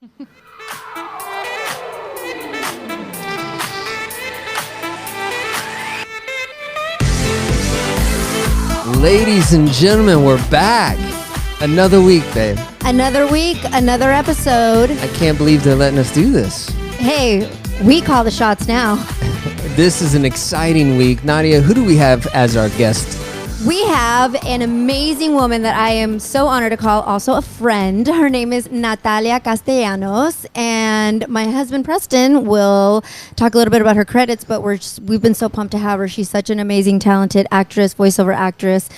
Ladies and gentlemen, we're back. Another week, babe. Another week, another episode. I can't believe they're letting us do this. Hey, we call the shots now. This is an exciting week. Nadia, who do we have as our guest? We have an amazing woman that I am so honored to call also a friend. Her name is Natalia Castellanos, and my husband Preston will talk a little bit about her credits, but we've been so pumped to have her. She's such an amazing, talented actress, voiceover actress.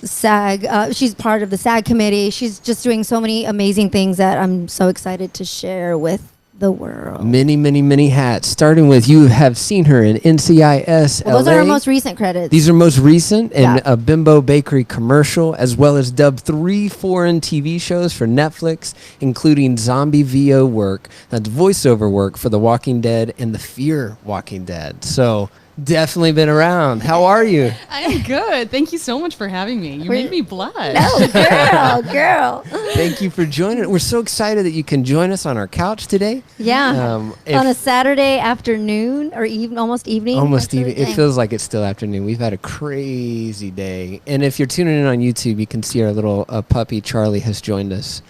SAG, she's part of the SAG committee. She's just doing so many amazing things that I'm so excited to share with the world. Many hats. Starting with, you have seen her in NCIS Well, those LA. are her most recent credits. These are most recent, and a Bimbo Bakery commercial, as well as dubbed 3 foreign TV shows for Netflix, including zombie VO work, that's voiceover work for The Walking Dead and The Fear Walking Dead. So definitely been around. How are you? I'm good. Thank you so much for having me. You made me blush. No, girl. Thank you for joining. We're so excited that you can join us on our couch today. Yeah. On a Saturday afternoon or almost evening. Almost evening. It feels like it's still afternoon. We've had a crazy day. And if you're tuning in on YouTube, you can see our little puppy Charlie has joined us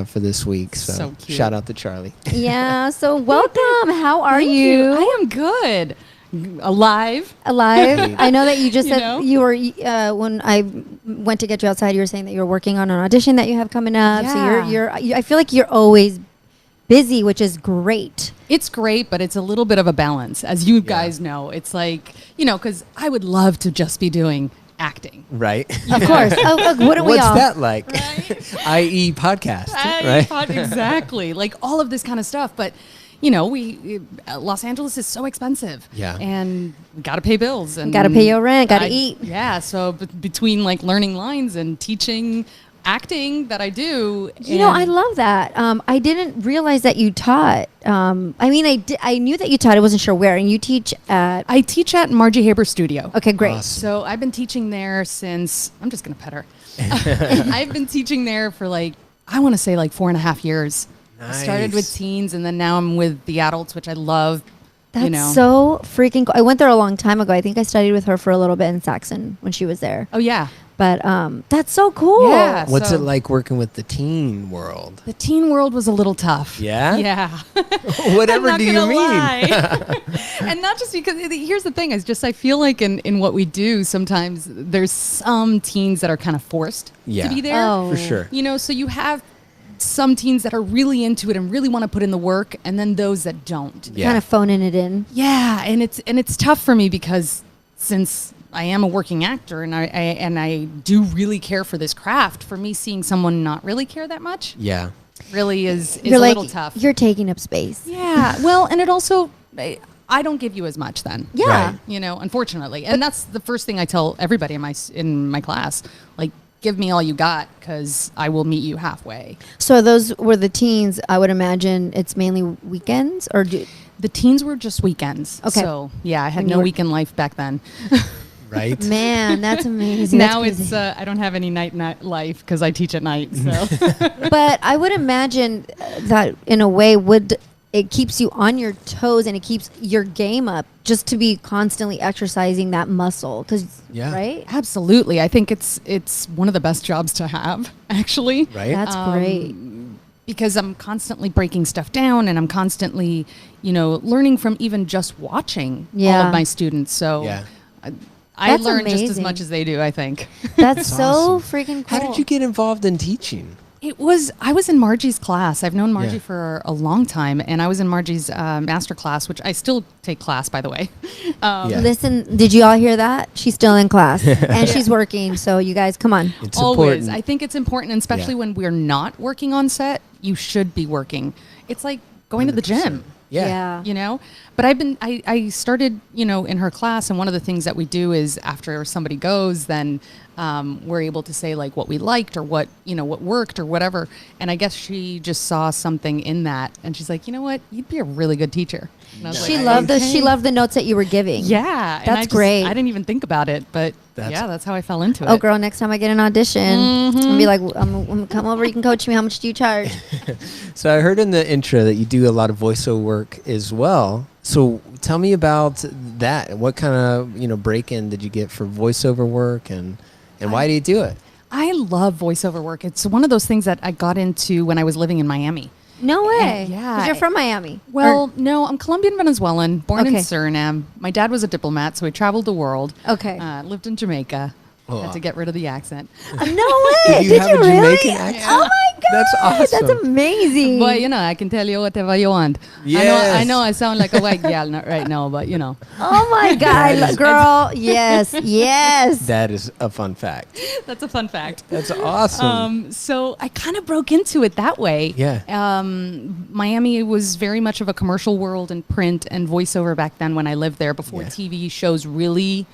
for this week. So cute. Shout out to Charlie. Yeah. So welcome. How are Thank you? I am good. Alive. I know that you just You said know? you were when I went to get you outside. You were saying that you were working on an audition that you have coming up. Yeah. So you're I feel like you're always busy, which is great. It's great, but it's a little bit of a balance. As you guys know, it's like, because I would love to just be doing acting. Right. Of course. What are we What's all? that like? Right? I.e. podcast, right? Exactly. Like all of this kind of stuff. But, Los Angeles is so expensive. Yeah. And we got to pay bills. And Got to pay your rent. Got to eat. Yeah. So between like learning lines and teaching acting that I do. I love that. I didn't realize that you taught. I knew that you taught. I wasn't sure where. And you teach at. I teach at Margie Haber Studio. Okay, great. Awesome. So I've been teaching there since, I'm just going to pet her. I've been teaching there for I want to say 4.5 years. Nice. I started with teens and then now I'm with the adults, which I love. That's so freaking cool. I went there a long time ago. I think I studied with her for a little bit in Saxon when she was there. Oh, yeah. But that's so cool. Yeah. What's it like working with the teen world? The teen world was a little tough. Yeah? Yeah. Whatever do you mean? And not just because, here's the thing, is just I feel like in what we do, sometimes there's some teens that are kind of forced to be there. Oh. For sure. So you have some teens that are really into it and really want to put in the work, and then those that don't. Yeah. Kind of phoning it in. Yeah, and it's tough for me because since I am a working actor and I do really care for this craft, for me seeing someone not really care that much Yeah. really is You're a little tough. You're taking up space. Yeah, well, and it also, I don't give you as much then. Yeah. Right. Unfortunately. And that's the first thing I tell everybody in my class, give me all you got because I will meet you halfway. So those were the teens. I would imagine it's mainly weekends or The teens were just weekends. Okay. So, yeah, I had When you no were- weekend life back then. Right. Man, that's amazing. Now That's it's, crazy. I don't have any night life because I teach at night. So, But I would imagine that in a way it keeps you on your toes and it keeps your game up just to be constantly exercising that muscle. Yeah. Right? absolutely. I think it's one of the best jobs to have, actually. Right. That's great. Because I'm constantly breaking stuff down and I'm constantly, learning from even just watching all Yeah. of my students. So Yeah. I That's learn just as amazing. much as they do, I think. That's so awesome. freaking cool. How did you get involved in teaching? I was in Margie's class. I've known Margie Yeah. for a long time, and I was in Margie's master class, which I still take class, by the way. Yeah. Listen, did you all hear that? She's still in class and she's working. So you guys, come on. It's Always. important. I think it's important, and especially when we're not working on set, you should be working. It's like going to the gym. Yeah. But I started, in her class, and one of the things that we do is after somebody goes, then were able to say like what we liked or what worked or whatever. And I guess she just saw something in that, and she's like, you know what, you'd be a really good teacher. And I was She like, loved the notes that you were giving. Yeah, that's great. I didn't even think about it, but that's how I fell into it. Oh, girl, next time I get an audition, I'm be like, I'm gonna come over. You can coach me. How much do you charge? So I heard in the intro that you do a lot of voiceover work as well. So tell me about that. What kind of break-in did you get for voiceover work, and why do you do it? I love voiceover work. It's one of those things that I got into when I was living in Miami. No way. Yeah. Because you're from Miami. Well, no, I'm Colombian Venezuelan, born in Suriname. My dad was a diplomat, so he traveled the world. Okay. Lived in Jamaica. Had to get rid of the accent. No way. Did you have a really? Jamaican accent? Oh my God. That's awesome. That's amazing. But, I can tell you whatever you want. Yes. I know I sound like a white gal right now, but Oh my God, girl. Yes. Yes. That is a fun fact. That's a fun fact. That's awesome. So I kind of broke into it that way. Yeah. Miami was very much of a commercial world and print and voiceover back then when I lived there before TV shows really,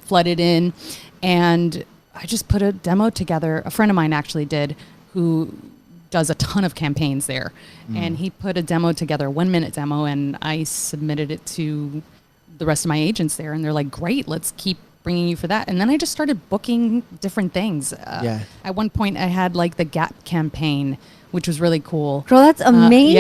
flooded in. And I just put a demo together. A friend of mine actually did, who does a ton of campaigns there. And he put a demo together, 1 minute demo, and I submitted it to the rest of my agents there. And they're like, great, let's keep bringing you for that. And then I just started booking different things. At one point I had like the Gap campaign, which was really cool. Girl, that's amazing.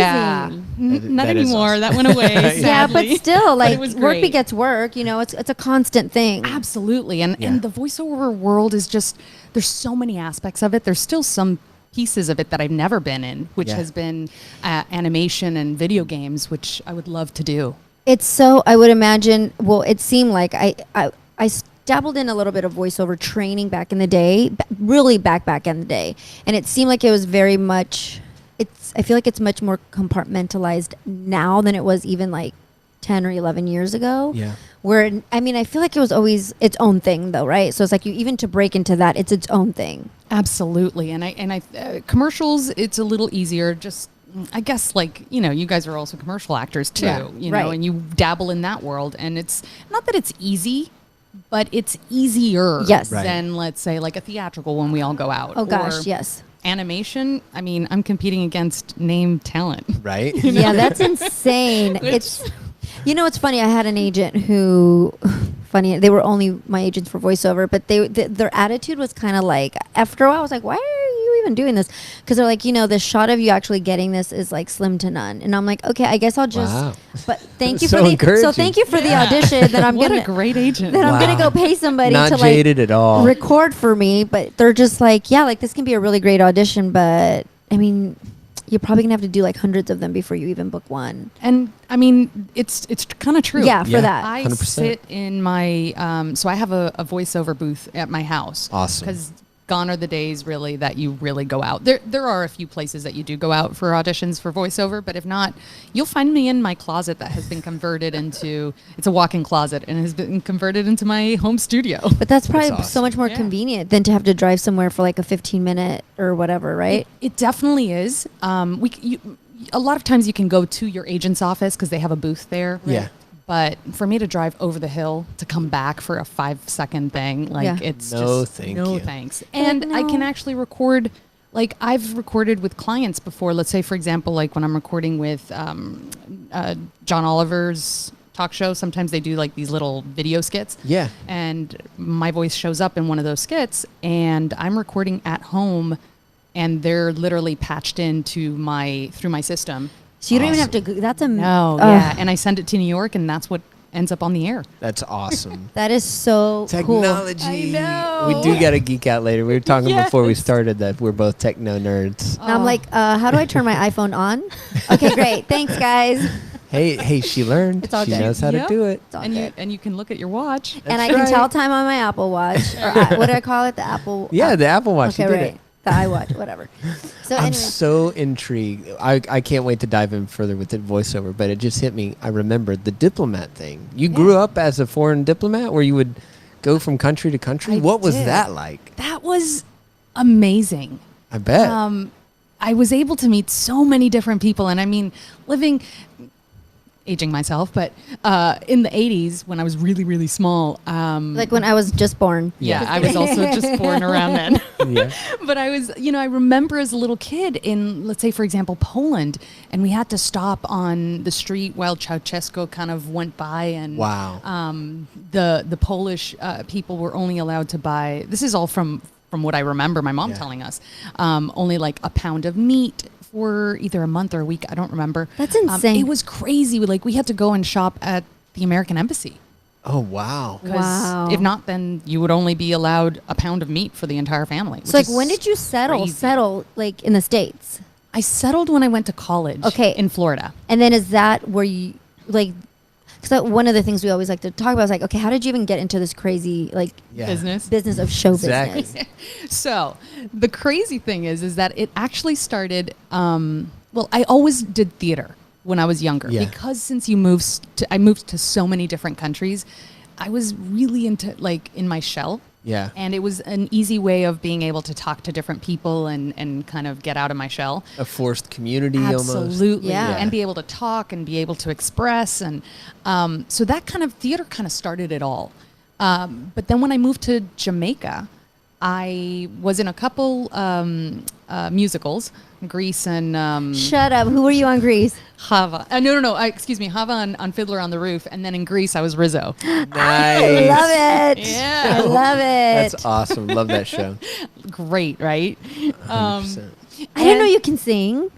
Not that is anymore. awesome. That went away. Yeah, but still, like, it was work great. begets work. It's a constant thing. Absolutely. And the voiceover world is just, there's so many aspects of it. There's still some pieces of it that I've never been in, which has been animation and video games, which I would love to do. It's so, I would imagine, well, it seemed like I dabbled in a little bit of voiceover training back in the day, really back in the day. And it seemed like it was very much, I feel like it's much more compartmentalized now than it was even like 10 or 11 years ago. Yeah. Where, I feel like it was always its own thing though, right? So it's like even to break into that, it's its own thing. Absolutely. And I commercials, it's a little easier. Just, I guess, like, you guys are also commercial actors too, and you dabble in that world. And it's not that it's easy, but it's easier than, let's say, like a theatrical when we all go out. Oh gosh, yes. Animation, I'm competing against name talent. Right? Yeah, that's insane. It's funny. I had an agent who, they were only my agents for voiceover, but their attitude was kind of like, after a while, I was like, why are you even doing this? Because they're like, the shot of you actually getting this is like slim to none. And I'm like, okay, I guess I'll just. Wow. But thank you thank you for the audition. That I'm what a great agent. That I'm gonna go pay somebody Not to jaded at all. record for me. But they're just like, yeah, like this can be a really great audition, but you're probably gonna have to do like hundreds of them before you even book one. And it's kind of true. Yeah, for that. I 100%. sit in my so I have a voiceover booth at my house. Awesome. Because gone are the days really that you really go out. There are a few places that you do go out for auditions for voiceover, but if not, you'll find me in my closet that has been converted into, it's a walk-in closet and has been converted into my home studio. But that's probably That's awesome. so much more convenient than to have to drive somewhere for like a 15-minute or whatever, right? It definitely is. A lot of times you can go to your agent's office because they have a booth there. Yeah. But for me to drive over the hill to come back for a 5-second thing, like it's No, just thank no you. thanks. And No. I can actually record, like I've recorded with clients before. Let's say, for example, like when I'm recording with John Oliver's talk show, sometimes they do like these little video skits. Yeah. And my voice shows up in one of those skits, and I'm recording at home, and they're literally patched into through my system. So you don't even have to. That's a yeah, and I send it to New York, and that's what ends up on the air. That's awesome. That is so Technology. I know. We do got to geek out later. We were talking before we started that we're both techno nerds. cool. And I'm like, how do I turn my iPhone on? Okay, great. Thanks, guys. Hey, she learned. It's all She good. knows how to Yep. do it. It's all And good. you can look at your watch. And I That's can tell right. time on my Apple Watch. Or what do I call it? The Apple. Yeah, the Apple Watch. Okay, You did right. it. The iWatch, whatever. So I'm anyway, so intrigued. I can't wait to dive in further with the voiceover, but it just hit me. I remembered the diplomat thing. You grew up as a foreign diplomat where you would go from country to country? I What was did. that like? That was amazing. I bet. I was able to meet so many different people, and living aging myself, but in the 80s when I was really, really small. Like when I was just born. Yeah, I was also just born around then. Yeah. But I was, I remember as a little kid in, let's say, for example, Poland, and we had to stop on the street while Ceausescu kind of went by, and wow. The Polish people were only allowed to buy, this is all from what I remember my mom telling us, only like a pound of meat for either a month or a week. I don't remember. That's insane. It was crazy. Like, we had to go and shop at the American Embassy. Oh, wow. Wow. If not, then you would only be allowed a pound of meat for the entire family. So, like, when did you settle, like, in the States? I settled when I went to college. Okay. In Florida. And then is that where you, like, because one of the things we always like to talk about is like, okay, how did you even get into this crazy, like, business of show business? So the crazy thing is that it actually started, well, I always did theater when I was younger, because since I moved to so many different countries, I was really into, like, in my shell. Yeah. And it was an easy way of being able to talk to different people and kind of get out of my shell. A forced community almost. Absolutely. Yeah. And be able to talk and be able to express. And so that kind of theater kind of started it all. But then when I moved to Jamaica, I was in a couple musicals, Grease and... Shut up. Who were you on Grease? Hava. No. Excuse me. Hava on Fiddler on the Roof. And then in Grease, I was Rizzo. Nice. I love it. Yeah. I love it. That's awesome. Love that show. Great, right? 100%. I didn't know you can sing.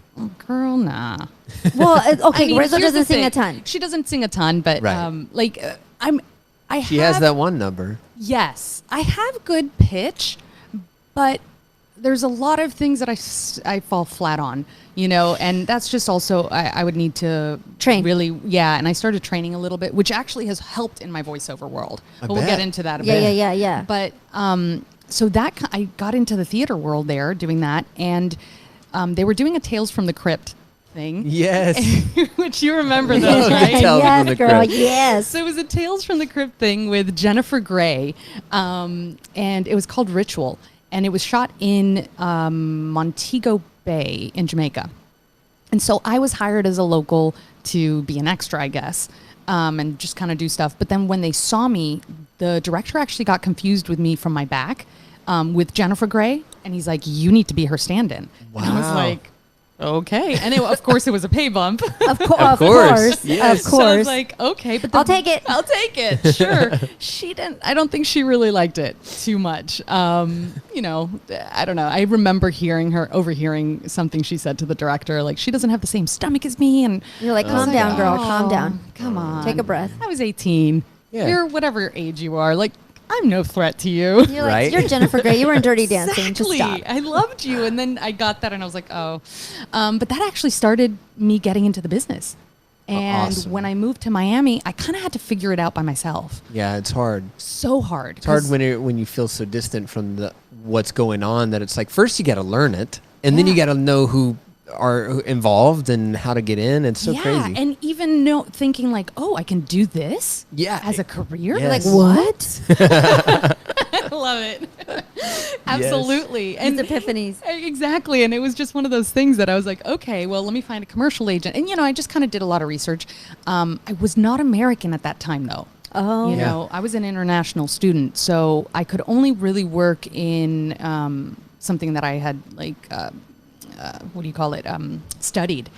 Girl, nah. Well, okay, I mean, Rizzo here's doesn't the sing a thing. ton. She doesn't sing a ton, but Right. She has that one number. Yes, I have good pitch, but there's a lot of things that I fall flat on, and that's just also, I would need to train. Really, and I started training a little bit, which actually has helped in my voiceover world. But we'll get into that a bit. Yeah. But so that I got into the theater world there doing that, and they were doing a Tales from the Crypt thing. Yes. Which you remember those, right? Tales from the Yes, girl, Crypt. yes. So it was a Tales from the Crypt thing with Jennifer Grey, and it was called Ritual, and it was shot in Montego Bay in Jamaica. And so I was hired as a local to be an extra, I guess, and just kind of do stuff. But then when they saw me, the director actually got confused with me from my back with Jennifer Grey, and he's like, "You need to be her stand-in." Wow. And I was like, okay. And of course it was a pay bump. Of course. Yes. Of So I was course. like, okay, but I'll take it. I'll take it. Sure. I don't think she really liked it too much. I don't know. I remember overhearing something she said to the director, like, she doesn't have the same stomach as me. And You're like, calm down, girl. Calm down. Come on. Take a breath. I was 18. Yeah. You're whatever age you are. Like, I'm no threat to you. You're like, Right? you're Jennifer Grey. You were in Dirty Dancing. Exactly. Just stop. I loved you. And then I got that and I was like, oh. But that actually started me getting into the business. And Awesome. when I moved to Miami, I kind of had to figure it out by myself. Yeah, it's hard. So hard. It's hard when you feel so distant from what's going on that it's like, first you got to learn it, and then you got to know who are involved and how to get in. It's so crazy. And even thinking like, oh, I can do this as a career? Yes. Like, what? I love it. Absolutely. And epiphanies. Exactly. And it was just one of those things that I was like, okay, well, let me find a commercial agent. And, I just kind of did a lot of research. I was not American at that time, though. Oh. I was an international student, so I could only really work in something that I had, like, studied,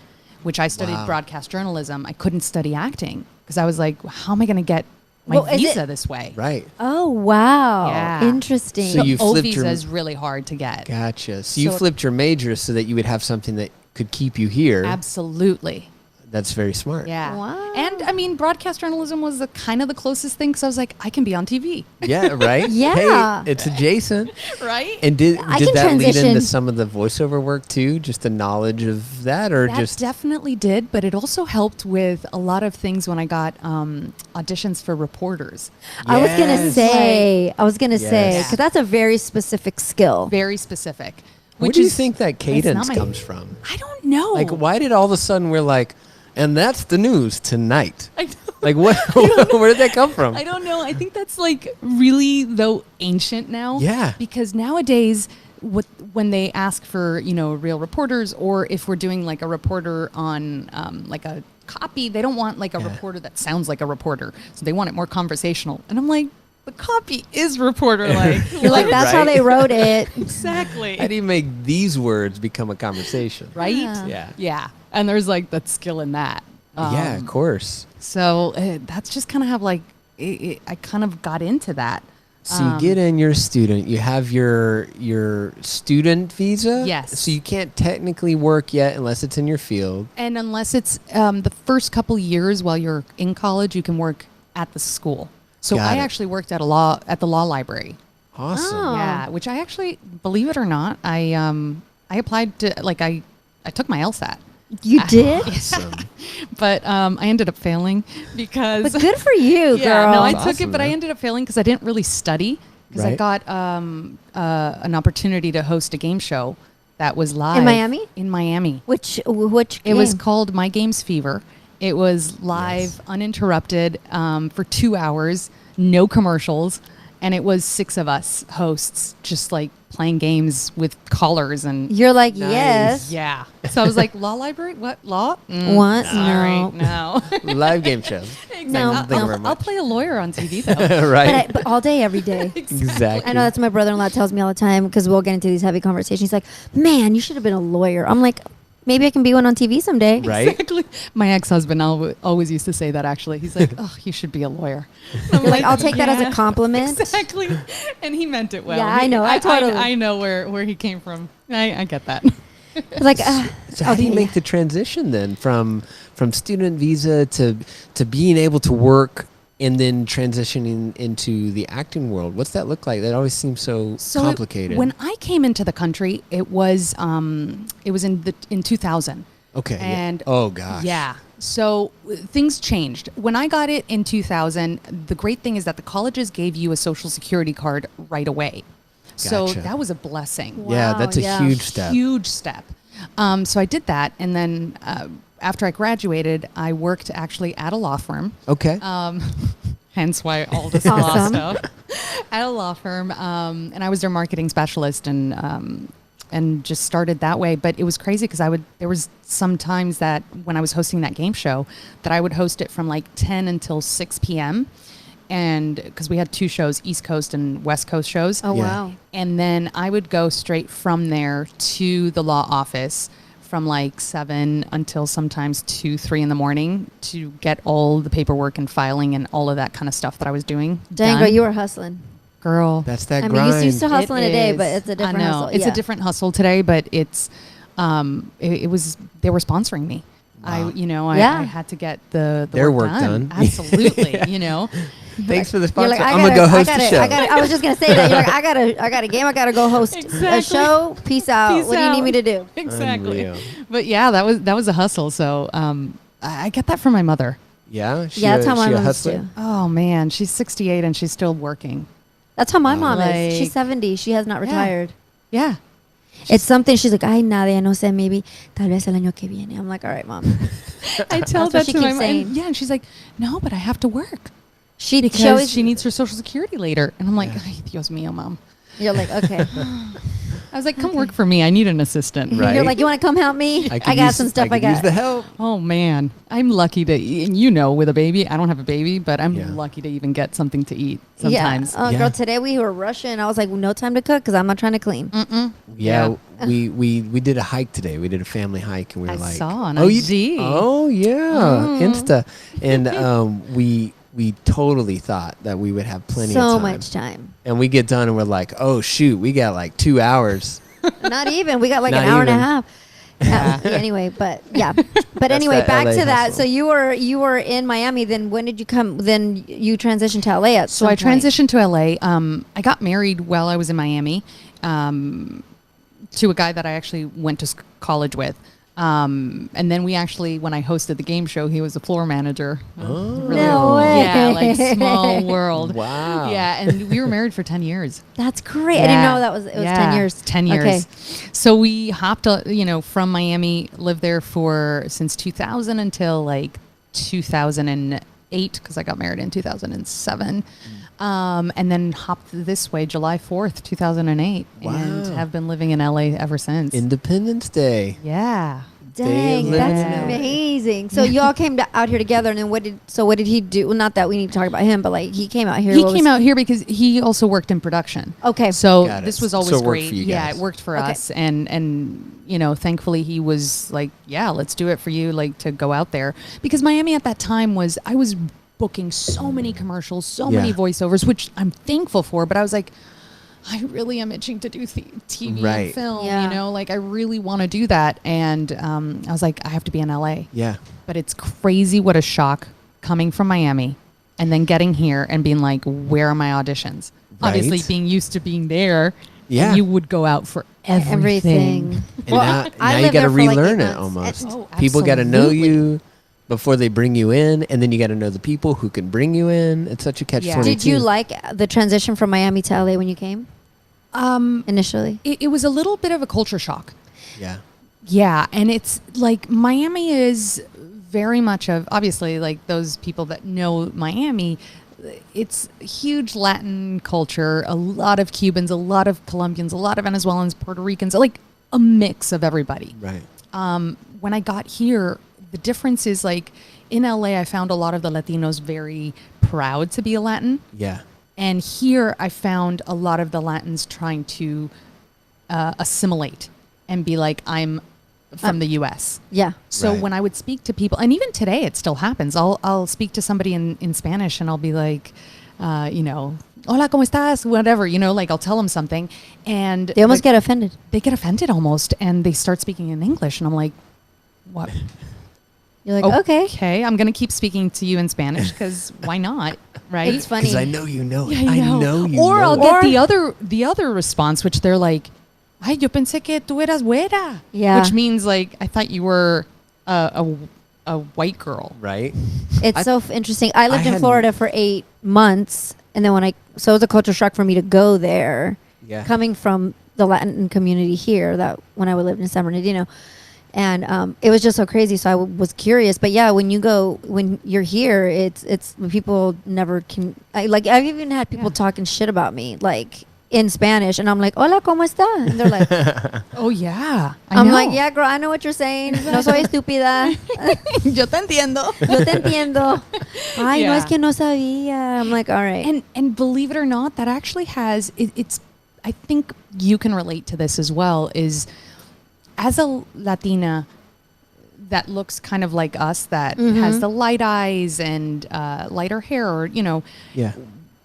which I studied broadcast journalism. I couldn't study acting because I was like, how am I going to get my visa this way? Right. Oh, wow. Yeah. Interesting. So you O flipped visa your... is really hard to get. Gotcha. So you flipped your major so that you would have something that could keep you here. Absolutely. That's very smart. Yeah. Wow. And I mean, broadcast journalism was the kind of the closest thing because I was like, I can be on TV. Yeah, right? Yeah. Hey, it's adjacent. Right? And did I can that lead transition. into some of the voiceover work too? Just the knowledge of that, or That just definitely did, but it also helped with a lot of things when I got auditions for reporters. I was going to say, Yes. because that's a very specific skill. Very specific. where Which do you is, think that cadence not my- comes from? I don't know. Like, why did all of a sudden we're like, and that's the news tonight? I know. Like, what? Where did that come from? I don't know. I think that's like really though ancient now. Yeah. Because nowadays, when they ask for real reporters, or if we're doing like a reporter on like a copy, they don't want like a reporter that sounds like a reporter. So they want it more conversational. And I'm like, the copy is reporter-like. You're like, that's how they wrote it. Exactly. How do you make these words become a conversation? Right? Yeah. Yeah. And there's like that skill in that. Yeah, of course. So that's just kind of how like I kind of got into that. So you get in, you're a student, you have your student visa. Yes. So you can't technically work yet unless it's in your field. And unless it's the first couple years while you're in college, you can work at the school. So Got I it. actually worked at the law library. Awesome. Oh. Yeah, which I actually, believe it or not, I applied to, like, I took my LSAT. You did? Awesome. But I ended up failing because... But good for you, Yeah, girl. no, I That's took awesome, it, but I man. ended up failing because I didn't really study. Because I Right. got an opportunity to host a game show that was live. In Miami? In Miami. Which It was game? called My Games Fever. It was live, Yes. uninterrupted, for 2 hours, no commercials. And it was 6 of us hosts just like playing games with callers and You're like, Nice. yes. yeah. So I was like, law library? What? Law? What? Sorry, no. Live game show. No, Thank you very I'll much. play a lawyer on TV though. Right. But all day, every day. Exactly. I know that's what my brother-in-law tells me all the time because we'll get into these heavy conversations. He's like, man, you should have been a lawyer. I'm like, maybe I can be one on TV someday. Right. Exactly. My ex-husband always used to say that actually. He's like, oh, you should be a lawyer. You're like, I'll take that as a compliment. Exactly. And he meant it well. Yeah, I know. I totally- I know where he came from. I get that. It's like, So how do you okay. make the transition then from student visa to being able to work and then transitioning into the acting world? What's that look like? That always seems so complicated. When I came into the country, it was in 2000. Okay. And oh gosh. Yeah. So things changed. When I got it in 2000, the great thing is that the colleges gave you a social security card right away. So Gotcha. that was a blessing. Yeah, Wow, that's a yeah. huge step. Huge step. So I did that. And then after I graduated, I worked actually at a law firm. Okay. Hence why all this law stuff. At a law firm. And I was their marketing specialist and just started that way. But it was crazy because there was some times that when I was hosting that game show that I would host it from like 10 until 6 p.m. And because we had 2 shows, East Coast and West Coast shows. oh, Yeah. wow. And then I would go straight from there to the law office from like 7 until sometimes 2, 3 in the morning to get all the paperwork and filing and all of that kind of stuff that I was doing. Dang, done. girl, you were hustling. Girl. That's that I mean, grind. you still hustle in a day, It but is. it's a different I know. hustle. It's Yeah. a different hustle today, but it's it was they were sponsoring me. Wow. Yeah. I had to get the Their work work done. Absolutely, Yeah. Thanks for the You're sponsor. like, I'm gonna go host the show. I was just gonna say that. You're like, I got a game. I gotta go host a Exactly. show. Peace out. Peace what do you out. need me to do? Exactly. Unreal. But yeah, that was a hustle. So I get that from my mother. Yeah. Yeah, that's how my she a mom's hustler? too. Oh man, she's 68 and she's still working. That's how my mom is. Like- She's 70. She has not Yeah. retired. Yeah. It's something. She's like, ay, Nadia, no sé, maybe tal vez el año que viene. I'm like, all right, mom. I tell That's what that she to my keeps mom. saying. And, yeah, and she's like, no, but I have to work She because always, she needs her Social Security later. And I'm like, ay, Dios mío, mom. You're like, okay. I was like, come work for me. I need an assistant. Right. You're like, you want to come help me? I could got use- some stuff I could use got. the help. Oh man, I'm lucky to, and with a baby, I don't have a baby, but I'm Yeah. lucky to even get something to eat sometimes. Yeah. Yeah. Girl, today we were rushing. I was like, no time to cook because I'm not trying to clean. Yeah, we did a hike today. We did a family hike, and we were I like, saw on oh, IG. oh yeah, Insta, and we totally thought that we would have plenty of So time. much time. And we get done, and we're like, oh shoot, we got like 2 hours. Not even. We got like Not an hour and a even. half. Anyway, but yeah. But anyway, that back LA to that. hustle. So you were in Miami. Then when did you come? Then you transitioned to LA at So some I point. transitioned to LA. I got married while I was in Miami to a guy that I actually went to college with. And then we actually, when I hosted the game show, he was a floor manager. Oh. No way. Yeah, like small world. Wow. Yeah, and we were married for 10 years. That's great. I didn't know that was. It was 10 years. 10 years. Okay. So we hopped, from Miami, lived there since 2000 until like 2008, because I got married in 2007. And then hopped this way July 4th, 2008, and Wow. have been living in LA ever since. Independence Day. Yeah. Dang, live that's in LA. amazing. So you all came out here together, and then what did he do? Well, not that we need to talk about him, but like he came out here. He came out here because he also worked in production. Okay. So Got it. this was So always it worked great. for you Yeah, guys. it worked for Okay. us. And you know, thankfully he was like, yeah, let's do it for you, like to go out there. Because Miami at that time I was booking so many commercials, so many Yeah. voiceovers, which I'm thankful for. But I was like, I really am itching to do TV Right. and film, Yeah. you know, like I really want to do that. And I was like, I have to be in LA. Yeah. But it's crazy what a shock coming from Miami and then getting here and being like, where are my auditions? Right. Obviously being used to being there. Yeah. And you would go out for everything. And now you lived got to there for like 8 relearn it months. almost. Oh, People got to know absolutely. you before they bring you in, and then you got to know the people who can bring you in. It's such a catch-22. Did you like the transition from Miami to LA when you came initially? It was a little bit of a culture shock. Yeah. Yeah. And it's like Miami is very much of, obviously, like those people that know Miami, it's huge Latin culture, a lot of Cubans, a lot of Colombians, a lot of Venezuelans, Puerto Ricans, like a mix of everybody. Right. When I got here, the difference is like in LA, I found a lot of the Latinos very proud to be a Latin. Yeah. And here I found a lot of the Latins trying to assimilate and be like, I'm from the US. Yeah. So Right. when I would speak to people, and even today it still happens, I'll speak to somebody in Spanish and I'll be like, you know, hola, ¿cómo estás? Whatever, you know, like I'll tell them something. And They almost get offended. they get offended almost and they start speaking in English. And I'm like, what? You're like, okay. Okay, I'm going to keep speaking to you in Spanish because why not? Right? It's funny. Because I know you know it. Yeah, I know you or know I'll it. get Or- the other response, which they're like, "Ay, yo pensé que tú eras güera," Yeah. which means like I thought you were a white girl. Right? It's so interesting. I lived in hadn't- Florida for 8 months, and then so it was a culture shock for me to go there, Yeah. coming from the Latin community here. That when I lived in San Bernardino, and it was just so crazy. So I was curious, but yeah, when you're here, it's people never can. I've even had people talking shit about me, like in Spanish, and I'm like, "Hola, cómo está?" And they're like, Oh yeah, I'm like, "Yeah, girl, I know what you're saying. No soy estúpida. yo te entiendo. Yo te entiendo. Ay, no Yeah. es que no sabía." I'm like, all right. And believe it or not, that actually has it's. I think you can relate to this as well. Is as a Latina that looks kind of like us, that has the light eyes and lighter hair, or you know, Yeah.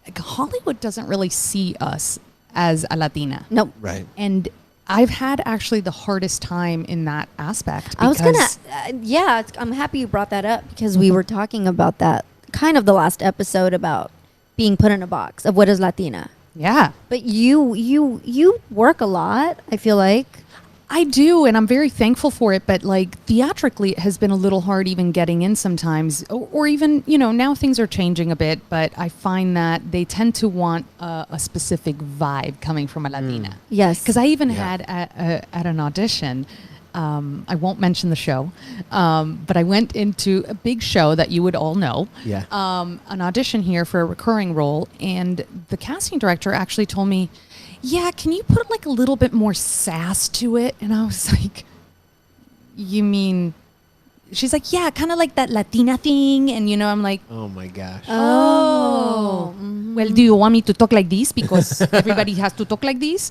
like Hollywood doesn't really see us as a Latina. Nope. Right. And I've had actually the hardest time in that aspect. I was gonna, because- I'm happy you brought that up because we were talking about that kind of the last episode about being put in a box of what is Latina. Yeah, But you work a lot, I feel like. I do, and I'm very thankful for it. But like theatrically, it has been a little hard even getting in sometimes, or even now things are changing a bit. But I find that they tend to want a specific vibe coming from a Latina. Yes. Because I even Yeah. had at an audition. I won't mention the show, but I went into a big show that you would all know. Yeah. An audition here for a recurring role, and the casting director actually told me, "Yeah, can you put like a little bit more sass to it?" And I was like, "You mean?" She's like, "Yeah, kind of like that Latina thing," and I'm like, Oh my gosh. "Oh, well, do you want me to talk like this because everybody has to talk like this?"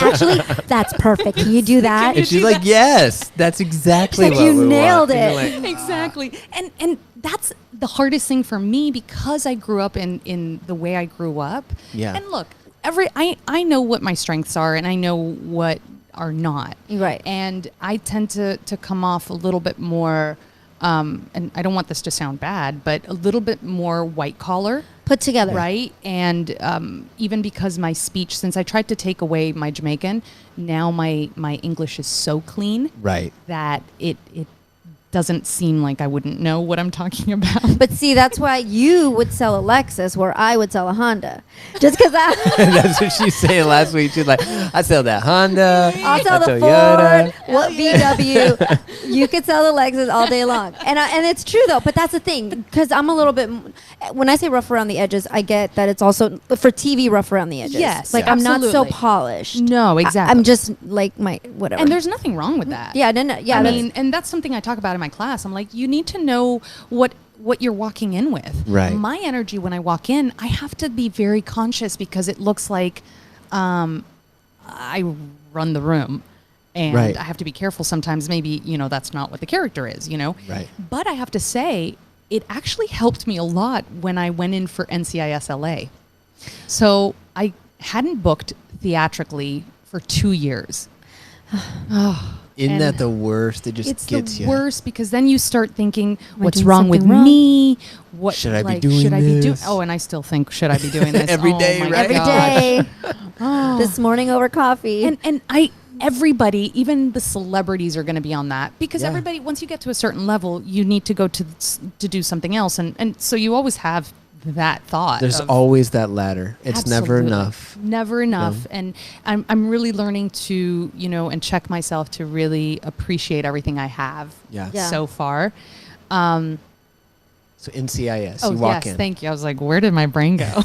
Actually, that's perfect. Can you do that? And she's like, yes, that's exactly She's like, what "You we nailed want." And it. you're like, Exactly. And that's the hardest thing for me because I grew up in the way I grew up. Yeah. And look, I know what my strengths are and I know what are not. Right. And I tend to come off a little bit more and I don't want this to sound bad, but a little bit more white collar. Put together. Right. And even because my speech, since I tried to take away my Jamaican, now my English is so clean Right. that it doesn't seem like I wouldn't know what I'm talking about. But see, that's why you would sell a Lexus where I would sell a Honda. Just because That's what she's saying last week. She's like, I sell that Honda. I'll sell the Toyota. Ford, what VW. You could sell the Lexus all day long. And it's true, though. But that's the thing. Because I'm a little bit, when I say rough around the edges, I get that it's also, for TV, rough around the edges. Yes, like, I'm not so polished. No, exactly. I'm just like my, whatever. And there's nothing wrong with that. Yeah, no. Yeah, I mean, and that's something I talk about in my class. I'm like, you need to know what you're walking in with. Right. My energy when I walk in, I have to be very conscious because it looks like I run the room. And Right. I have to be careful sometimes. Maybe, that's not what the character is, Right. But I have to say, it actually helped me a lot when I went in for NCIS LA. So I hadn't booked theatrically for 2 years. Isn't And that the worst? It just it's gets the you. worst because then you start thinking, what's doing wrong with something wrong? me? What Should I be like, doing should I be doing? this? Oh, and I still think, should I be doing this Every day, my right? every gosh. day. Oh. This morning over coffee. And everybody, even the celebrities, are going to be on that because Yeah. everybody, once you get to a certain level, you need to go to do something else, and so you always have that thought. There's of, always that ladder. It's never Absolutely. enough. Never enough. And I'm really learning to, and check myself to really appreciate everything I have Yeah. Yeah. so far. So NCIS, Oh, you walk yes, in. thank you. I was like, where did my brain go?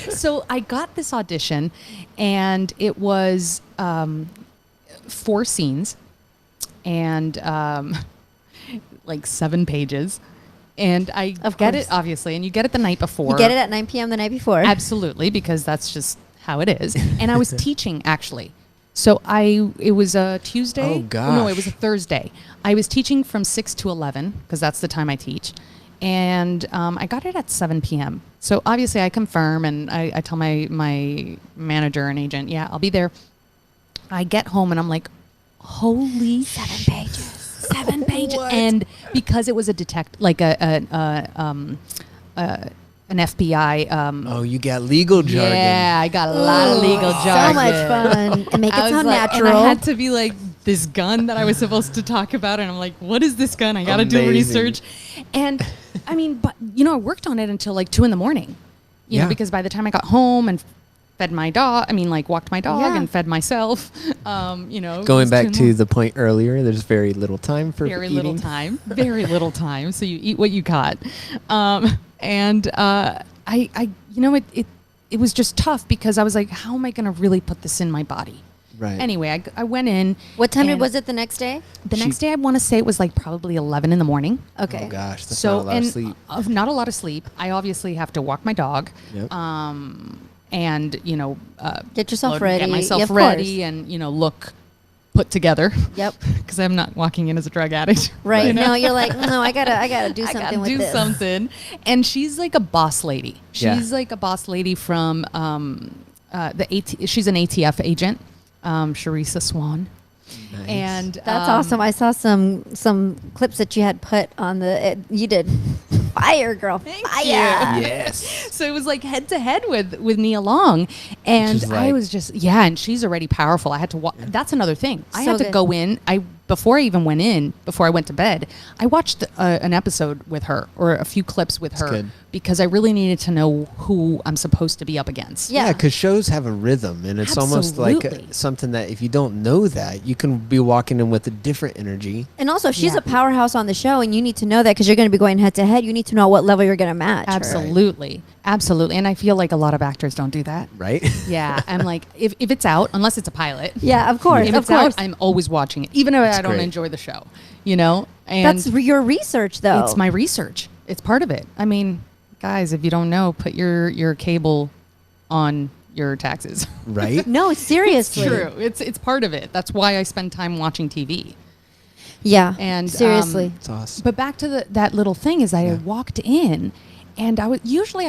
So I got this audition, and it was 4 scenes and like 7 pages. And I Of get course. it, obviously, and you get it the night before. You get it at 9 p.m. the night before. Absolutely, because that's just how it is. And I was teaching, actually. So it was a Tuesday. Oh, No, it gosh. was a Thursday. I was teaching from 6 to 11, because that's the time I teach. And I got it at 7 p.m. So obviously I confirm, and I tell my manager and agent, yeah, I'll be there. I get home, and I'm like, holy 7 pages. 7 pages. What? And because it was a an FBI. Oh, you got legal jargon. Yeah, I got a lot of legal jargon. So much fun. And make it I was sound like, natural. And I had to be like, this gun that I was supposed to talk about, and I'm like, what is this gun? I got to do Amazing. research. And I mean, but I worked on it until like 2 a.m. You know, because by the time I got home and fed my dog, walked my dog Yeah. and fed myself, Going back to the point earlier, there's very little time for very eating. little time, very little time. So you eat what you got. It was just tough because I was like, how am I going to really put this in my body? Right. Anyway, I went in. What time and was it the next day? The next day, I want to say it was like probably 11 a.m. Okay. Oh gosh, that's So not a lot of sleep. Not a lot of sleep. I obviously have to walk my dog. Yep. And Get yourself get ready. myself Yeah, of ready, course. and look put together. Yep. Because I'm not walking in as a drug addict. Right. Right. No, you're like, no, I gotta do I something gotta with do this. something. And she's like a boss lady. Yeah. She's like a boss lady from she's an ATF agent, Sharissa Swan. Nice. And That's awesome. I saw some clips that you had put on you did fire, girl. Thank Fire. you. Yes. So it was like head to head with Nia Long, and She's I like- was just and she's already powerful. I had to watch. That's another thing. I So had to good. go in. Before I went to bed, I watched an episode with her or a few clips with her good. because I really needed to know who I'm supposed to be up against. Yeah. Yeah, because shows have a rhythm, and it's almost like Absolutely. something that if you don't know that, you can be walking in with a different energy. And also, if she's Yeah. a powerhouse on the show, and you need to know that because you're going to be going head to head. You need to know what level you're going to match. her. Absolutely. Absolutely. And I feel like a lot of actors don't do that. Right? Yeah. I'm like, if it's out, unless it's a pilot, Yeah, of course. if Of it's out, course. I'm always watching it, even if I don't great. enjoy the show, And That's your research, though. it's my research. It's part of it. I mean, guys, if you don't know, put your cable on your taxes. Right? No, seriously. True. It's part of it. That's why I spend time watching TV. Yeah. And seriously. It's awesome. But back to that little thing is I Yeah. walked in, and I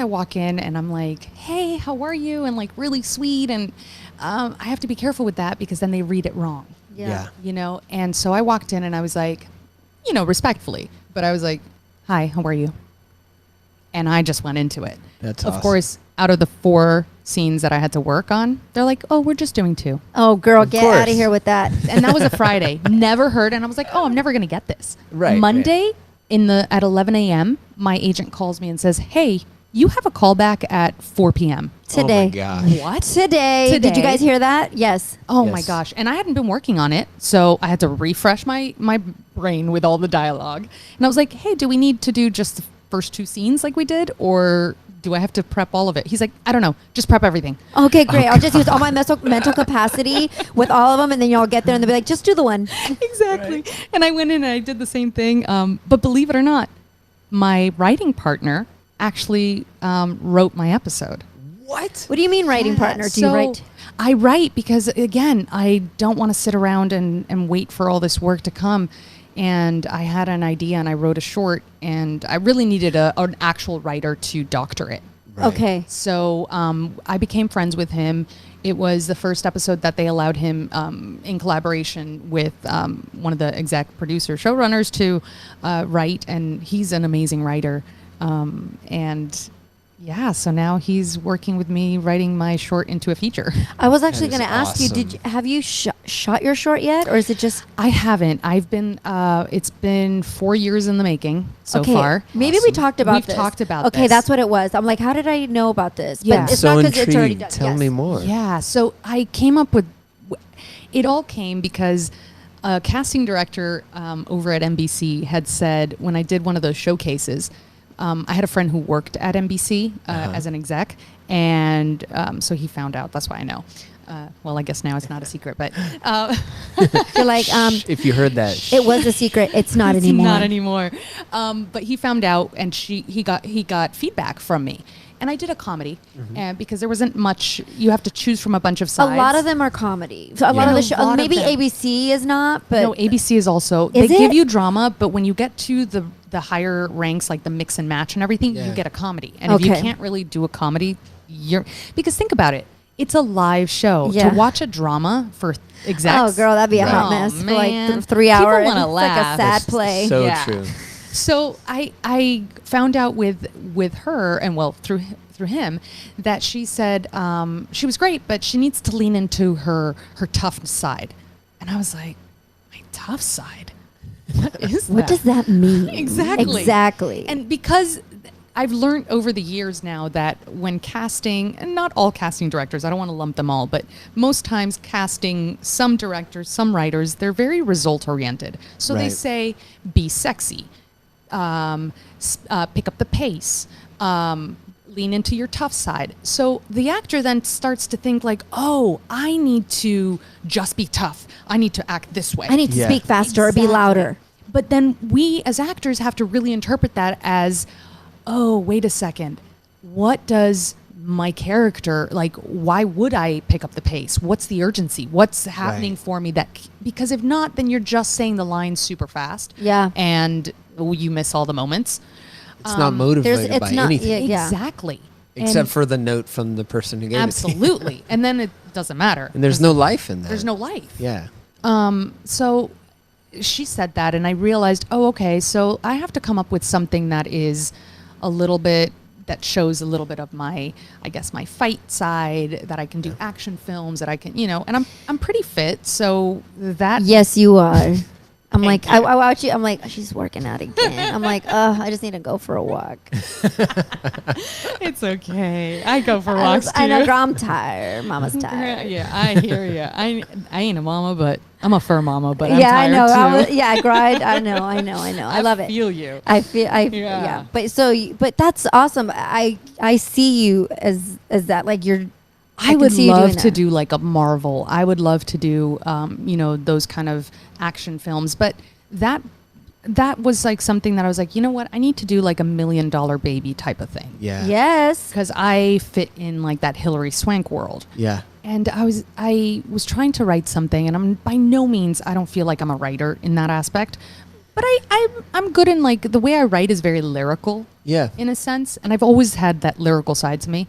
walk in and I'm like, hey, how are you? And like really sweet. And I have to be careful with that because then they read it wrong. Yeah. And so I walked in and I was like, respectfully, but I was like, hi, how are you? and I just went into it. That's of awesome. course, out of the 4 scenes that I had to work on, they're like, "Oh, we're just doing 2." Oh, girl, Of get course. out of here with that. And that was a Friday. Never heard, and I was like, "Oh, I'm never gonna get this." Right, Monday at 11 a.m., my agent calls me and says, "Hey, you have a callback at 4 p.m." Today. Oh my gosh. What? Today. Did you guys hear that? Yes. Oh Yes. my gosh. And I hadn't been working on it, so I had to refresh my brain with all the dialogue. And I was like, "Hey, do we need to do just the first 2 scenes like we did, or do I have to prep all of it?" He's like, "I don't know. Just prep everything." Okay, great. I'll just use all my mental capacity with all of them, and then y'all get there and they'll be like, just do the one. Exactly. And I went in and I did the same thing. But believe it or not, my writing partner actually wrote my episode. What? What do you mean writing partner? Do you write? I write because, again, I don't want to sit around and wait for all this work to come. And I had an idea and I wrote a short, and I really needed an actual writer to doctor it. Right. Okay. So I became friends with him. It was the first episode that they allowed him, in collaboration with one of the exec producer showrunners, to write, and he's an amazing writer. And yeah, so now he's working with me writing my short into a feature. I was actually That is going to ask awesome. you, have you shot your short yet, or is it just I haven't. I've been. It's been 4 years in the making so okay, far. Maybe we talked about We've this. talked about Okay, this. that's what it was. I'm like, how did I know about this? Yeah. But it's So not because it's already intrigued. done. Tell Yes. me more. Yeah. So I came up with. It all came because a casting director over at NBC had said, when I did one of those showcases, I had a friend who worked at NBC as an exec, and so he found out. That's why I know. Well, I guess now it's not a secret, but You're like, If you heard that, it was a secret. It's not it's anymore. not anymore. But he found out, and he got feedback from me. And I did a comedy, because there wasn't much. You have to choose from a bunch of A sides. lot of them are comedy. So a lot Yeah. of the A show, lot of maybe them. ABC is not, but No, ABC is also. Is They give it? you drama, but when you get to the higher ranks, like the mix and match and everything, Yeah. you get a comedy. And if you Okay. can't really do a comedy, because think about it, it's a live show. Yeah. To watch a drama for execs. oh, girl, that'd be a Right. hot Oh, mess for man. like 3 hours. People wanna It's like a laugh. sad That's play. So Yeah. true. So I found out with her, and well, through him, that she said she was great, but she needs to lean into her tough side. And I was like, my tough side? What is that? What does that mean? Exactly. Exactly. And because I've learned over the years now that when casting, and not all casting directors, I don't want to lump them all, but most times casting, some directors, some writers, they're very result oriented. So they Right. say, be sexy, pick up the pace, lean into your tough side. So the actor then starts to think like, oh, I need to just be tough. I need to act this way. I need to Yeah. speak faster or be Exactly. louder. But then we as actors have to really interpret that as, oh, wait a second. What does my character, like, why would I pick up the pace? What's the urgency? What's happening Right. for me? Because if not, then you're just saying the lines super fast. Yeah. And you miss all the moments. It's not motivated it's by not- anything Yeah. Exactly. except And for the note from the person who gave it. to you. absolutely. And then it doesn't matter. And there's no life in that. There's no life. Yeah. So she said that, and I realized, oh, okay, so I have to come up with something that is a little bit, that shows a little bit of my, I guess, my fight side, that I can do action films, that I can, and I'm pretty fit, so that. Yes, you are. I'm Thank like, I watch you. I'm like, she's working out again. I'm like, I just need to go for a walk. It's okay. I go for walks too. I know, girl, I'm tired. Mama's tired. Yeah, I hear you. I ain't a mama, but I'm a fur mama, but I'm yeah, I tired know. too. I cried. I know. I love it. feel you. Yeah. Yeah. But that's awesome. I see you as that. Like you're. I can would see you love doing to that. do like a Marvel. I would love to do, those kind of action films. But that was like something that I was like, you know what? I need to do like $1 million baby type of thing. Yeah. Yes. Because I fit in like that Hilary Swank world. Yeah. And I was trying to write something, and I'm by no means, I don't feel like I'm a writer in that aspect. But I'm good in like, the way I write is very lyrical. Yeah. In a sense. And I've always had that lyrical side to me.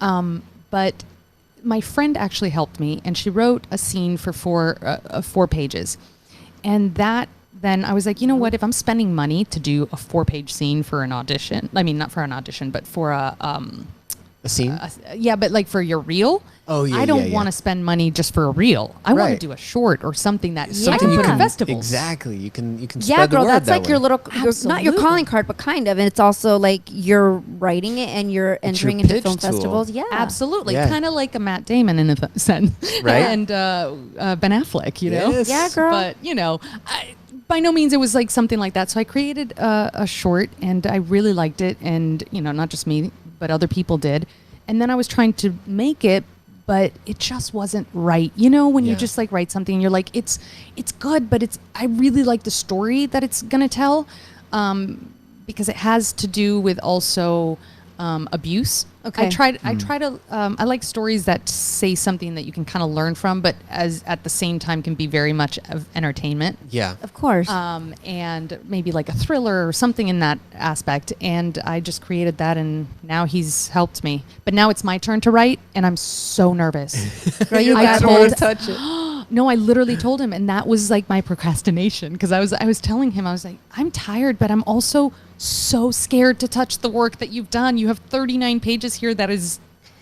But my friend actually helped me, and she wrote a scene for 4 pages. And that then I was like, you know what? If I'm spending money to do a 4-page scene for an audition, I mean, not for an audition, but for a scene? Yeah, but like for your reel. Oh, yeah, I don't want to spend money just for a reel. I want to do a short or something that I can put in festivals. Exactly. You can spread Yeah, the girl, word that's that like way. your little, not your calling card, but kind of. And it's also like you're writing it and you're entering into pitch film tool. festivals. Yeah. Absolutely. Yeah. Kind of like a Matt Damon in a sense. Right. And Ben Affleck, you know? Yes. Yeah, girl. But, you know, by no means it was like something like that. So I created a short and I really liked it. And, you know, not just me, but other people did. And then I was trying to make it, but it just wasn't right. You know, when you just like write something and you're like, it's good, but I really like the story that it's going to tell, because it has to do with also abuse. Okay. I like stories that say something that you can kind of learn from, but as at the same time can be very much of entertainment. Yeah. Of course. And maybe like a thriller or something in that aspect. And I just created that, and now he's helped me. But now it's my turn to write, and I'm so nervous. Girl, you I got told- it. touch it. No, I literally told him, and that was like my procrastination, because I was telling him, I was like, I'm tired, but I'm also so scared to touch the work that you've done. You have 39 pages here that is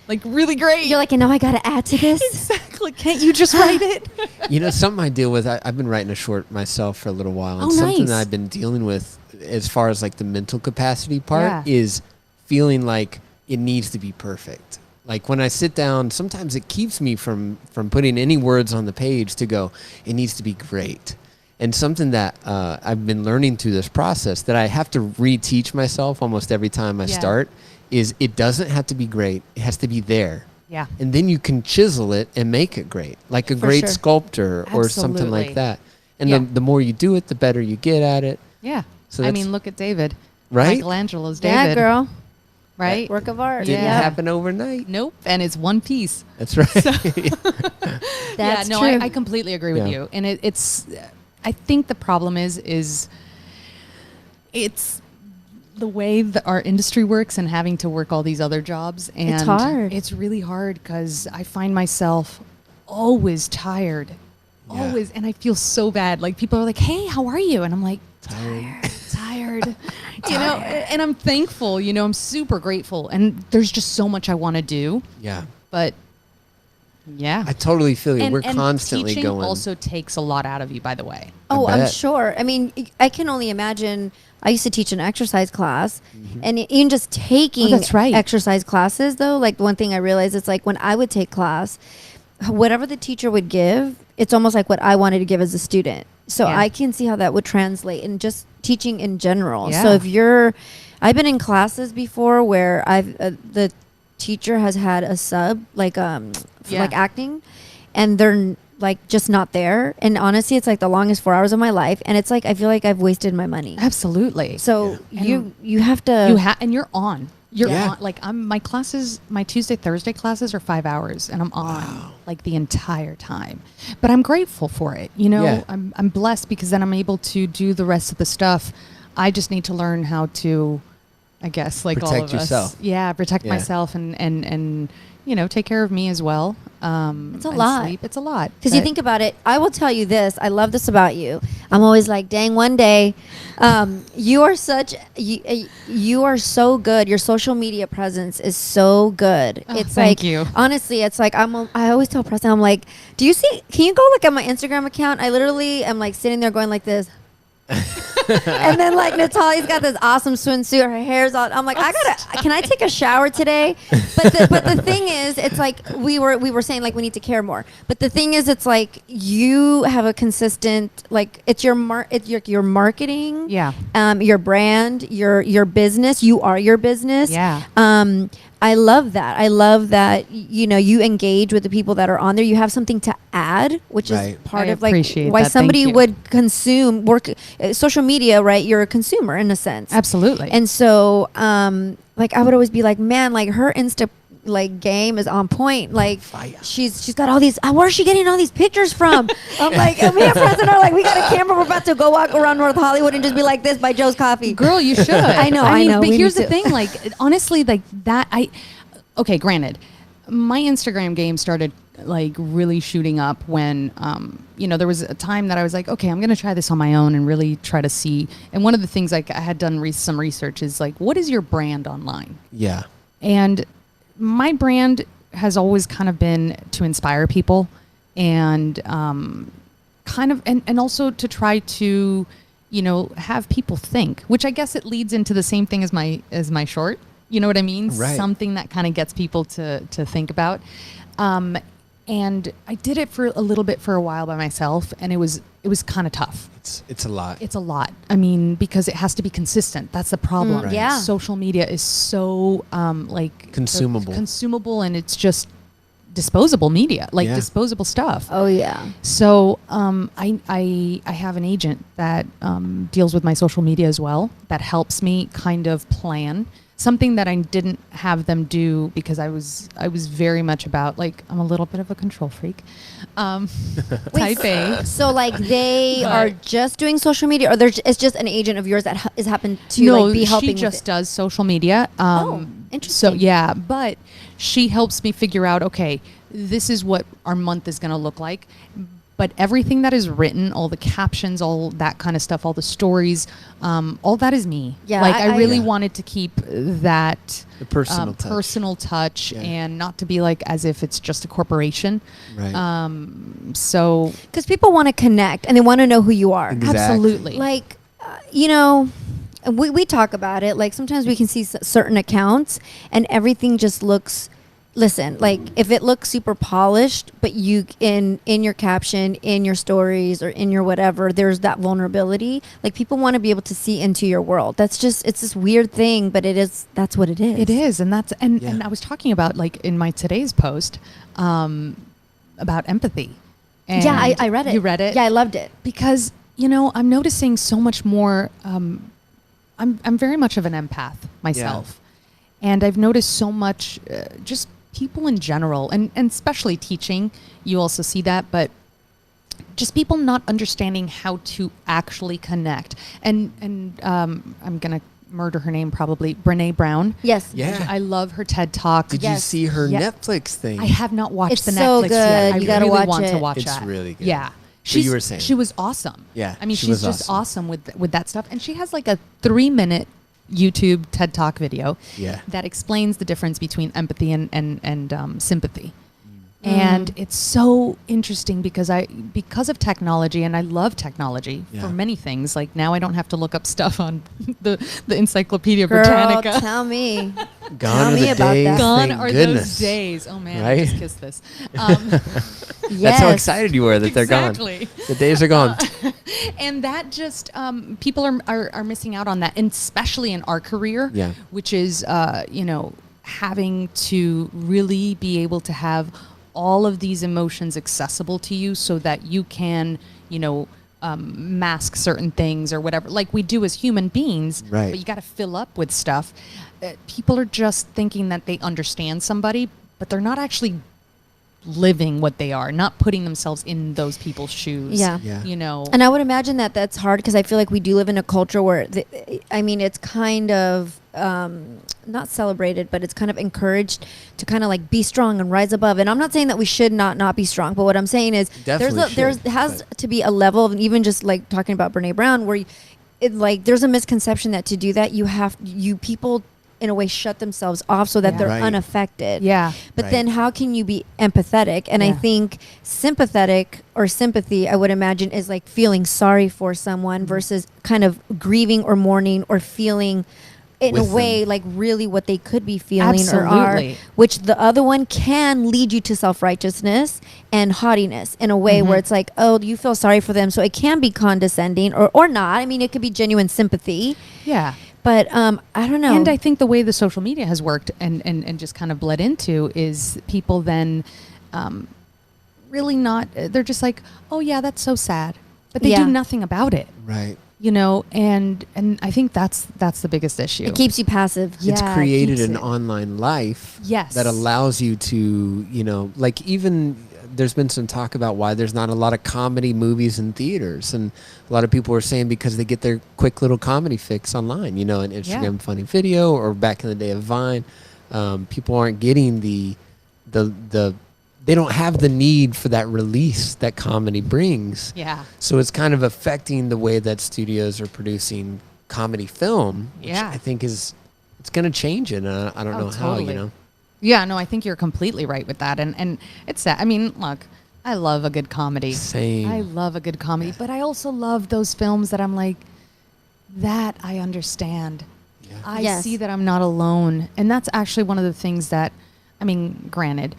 like really great. You're like, and now I got to add to this. Exactly. Can't you just write it? You know, something I deal with, I've been writing a short myself for a little while. And Oh, something nice. that I've been dealing with as far as like the mental capacity part Yeah. is feeling like it needs to be perfect. Like when I sit down, sometimes it keeps me from putting any words on the page to go, it needs to be great. And something that I've been learning through this process that I have to reteach myself almost every time I start is it doesn't have to be great. It has to be there. Yeah. And then you can chisel it and make it great, like a For great sure. sculptor or something Absolutely. like that. And Yeah. the more you do it, the better you get at it. Yeah. So I that's- mean, look at David. Right? Michelangelo's Yeah, David. girl. Right? Work of art. Didn't Yeah. happen overnight. Nope. And it's one piece. That's right. That's no, true. I completely agree with Yeah. you. And it's, I think the problem is it's the way that our industry works and having to work all these other jobs. And It's hard. It's really hard because I find myself always tired. Yeah. Always. And I feel so bad. Like people are like, hey, how are you? And I'm like, Tired. tired. You know, and I'm thankful, you know, I'm super grateful. And there's just so much I want to do. Yeah. But yeah. I totally feel you. And- We're and constantly teaching going. also takes a lot out of you, by the way. Oh, I'm bet. sure. I mean, I can only imagine. I used to teach an exercise class, and even just taking that's right. exercise classes, though, like one thing I realized is like when I would take class, whatever the teacher would give, it's almost like what I wanted to give as a student. So Yeah. I can see how that would translate in just teaching in general. Yeah. So if I've been in classes before where the teacher has had a sub like for Yeah. like acting, and they're like just not there. And honestly, it's like the longest 4 hours of my life, and it's like I feel like I've wasted my money. Absolutely. So Yeah. you have to And you're on. You're Yeah. on. Like my classes, my Tuesday, Thursday classes are 5 hours, and I'm on like the entire time. But I'm grateful for it. You know, Yeah. I'm blessed because then I'm able to do the rest of the stuff. I just need to learn how to, I guess, like all Protect of yourself. us. Yeah, protect Yeah. myself and you know, take care of me as well. It's a and lot. Sleep. It's a lot. Because you But- think about it, I will tell you this. I love this about you. I'm always like, dang, one day, you are you are so good. Your social media presence is so good. Oh, It's thank like, you. honestly, it's like I always tell Preston, I'm like, can you go look at my Instagram account? I literally am like sitting there going like this. And then like Natalia's got this awesome swimsuit, her hair's all. I'm like, can I take a shower today? But the thing is, it's like we were saying like we need to care more. But the thing is, it's like you have a consistent like it's your marketing, Yeah. your brand, your business. You are your business. Yeah. I love that. I love that, you know, you engage with the people that are on there. You have something to add, which is Right. part I of like appreciate why that. Thank somebody you. would consume social media, right? You're a consumer in a sense. Absolutely. And so, like I would always be like, man, like her Insta like game is on point. Like Fire. she's got all these. Where is she getting all these pictures from? I'm like, me and Preston are like, we got a camera. We're about to go walk around North Hollywood and just be like this by Joe's Coffee. Girl, you should. I know. But We here's need the to. thing, like honestly, like that okay, granted, my Instagram game started like really shooting up when, there was a time that I was like, okay, I'm going to try this on my own and really try to see. And one of the things like I had done some research is like, what is your brand online? Yeah. And my brand has always kind of been to inspire people and and also to try to, have people think, which I guess it leads into the same thing as my short. You know what I mean? Right. Something that kind of gets people to think about. And I did it for a little bit for a while by myself, and it was kind of tough. It's a lot. It's a lot. I mean, because it has to be consistent. That's the problem. Right. Yeah. Social media is so consumable, and it's just disposable media, like disposable stuff. Oh yeah. So I have an agent that deals with my social media as well, that helps me kind of plan. Something that I didn't have them do because I was very much about, like, I'm a little bit of a control freak. Type A. So like they are just doing social media, or it's just an agent of yours that is happened to like be helping. She just does social media. Interesting. So yeah, but she helps me figure out, okay, this is what our month is going to look like. But everything that is written, all the captions, all that kind of stuff, all the stories, all that is me. Yeah, like I really yeah. wanted to keep that The personal touch. personal touch, Yeah. and not to be like as if it's just a corporation. Right. So because people want to connect and they want to know who you are. Exactly. absolutely, Like, we talk about it. Like sometimes we can see certain accounts and everything just looks. Listen, like if it looks super polished, but you in your caption, in your stories, or in your whatever, there's that vulnerability. Like people want to be able to see into your world. It's this weird thing, but that's what it is. it is, and that's and I was talking about, like, in my today's post about empathy. And Yeah, I read it. You read it? Yeah, I loved it. Because I'm noticing so much more. I'm very much of an empath myself, and I've noticed so much just people in general, and especially teaching. You also see that, but just people not understanding how to actually connect. And I'm gonna murder her name probably, Brene Brown. Yes. Yeah. I love her TED Talk. Did you see her Netflix thing? I have not watched It's the so Netflix good. yet. I You gotta really watch want to it. watch It's that. really good. Yeah. You were saying. She was awesome. Yeah, I mean, she she's was just awesome. with that stuff. And she has like a 3-minute YouTube TED Talk video that explains the difference between empathy and sympathy. And it's so interesting because of technology, and I love technology for many things. Like now I don't have to look up stuff on the Encyclopedia Girl, Britannica. tell me. Gone Tell are me the about days. that. Gone Thank are goodness. those days. Oh man, Right? I just kissed this. Yes. That's how excited you were that they're Exactly. gone. The days are gone. And that just people are missing out on that, and especially in our career, which is having to really be able to have all of these emotions accessible to you so that you can mask certain things or whatever, like we do as human beings. Right. But you got to fill up with stuff. People are just thinking that they understand somebody, but they're not actually living what they are, not putting themselves in those people's shoes. Yeah. And I would imagine that that's hard because I feel like we do live in a culture where, it's kind of not celebrated, but it's kind of encouraged to kind of like be strong and rise above. And I'm not saying that we should not be strong, but what I'm saying is there has to be a level of, even just like talking about Brene Brown, where there's a misconception that to do that people in a way shut themselves off so that they're unaffected. Yeah. But then how can you be empathetic? And I think sympathetic or sympathy, I would imagine, is like feeling sorry for someone versus kind of grieving or mourning or feeling in With a way them. like really what they could be feeling or Absolutely. are, which the other one can lead you to self-righteousness and haughtiness in a way where it's like, oh, you feel sorry for them. So it can be condescending or not. I mean, it could be genuine sympathy. Yeah. But I don't know. And I think the way the social media has worked and just kind of bled into is people then really not, they're just like, oh yeah, that's so sad. But they do nothing about it. Right. And I think that's the biggest issue. It keeps you passive. It's Yeah, created keeps an it. online life Yes. that allows you to, like even there's been some talk about why there's not a lot of comedy movies in theaters. And a lot of people are saying because they get their quick little comedy fix online, an Instagram funny video, or back in the day of Vine. People aren't getting the they don't have the need for that release that comedy brings. Yeah. So it's kind of affecting the way that studios are producing comedy film, which I think it's going to change it. I don't know how, you know. Yeah, no, I think you're completely right with that. And it's sad. I mean, look, I love a good comedy. Same. I love a good comedy, but I also love those films that I'm like, that I understand. Yeah. I see that I'm not alone. And that's actually one of the things that, I mean, granted,